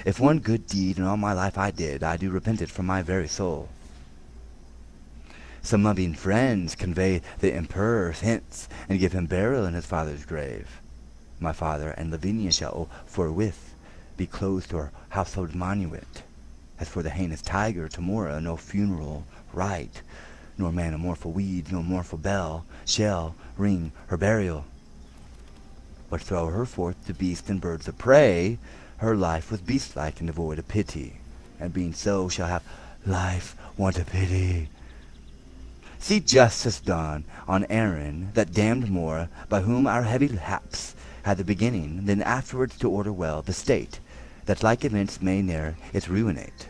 If one good deed in all my life I did, I do repent it from my very soul. Some loving friends convey the emperor hence, and give him burial in his father's grave. My father and Lavinia shall forthwith be closed to our household monument. As for the heinous tiger, tomorrow no funeral rite, nor manamorphal weed, nor morphal bell shall ring her burial, but throw her forth to beasts and birds of prey. Her life was beast-like and devoid of pity, and being so shall have life want of pity. See justice done on Aaron, that damned Moor, by whom our heavy haps had the beginning, then afterwards to order well the state, that like events may ne'er it ruinate.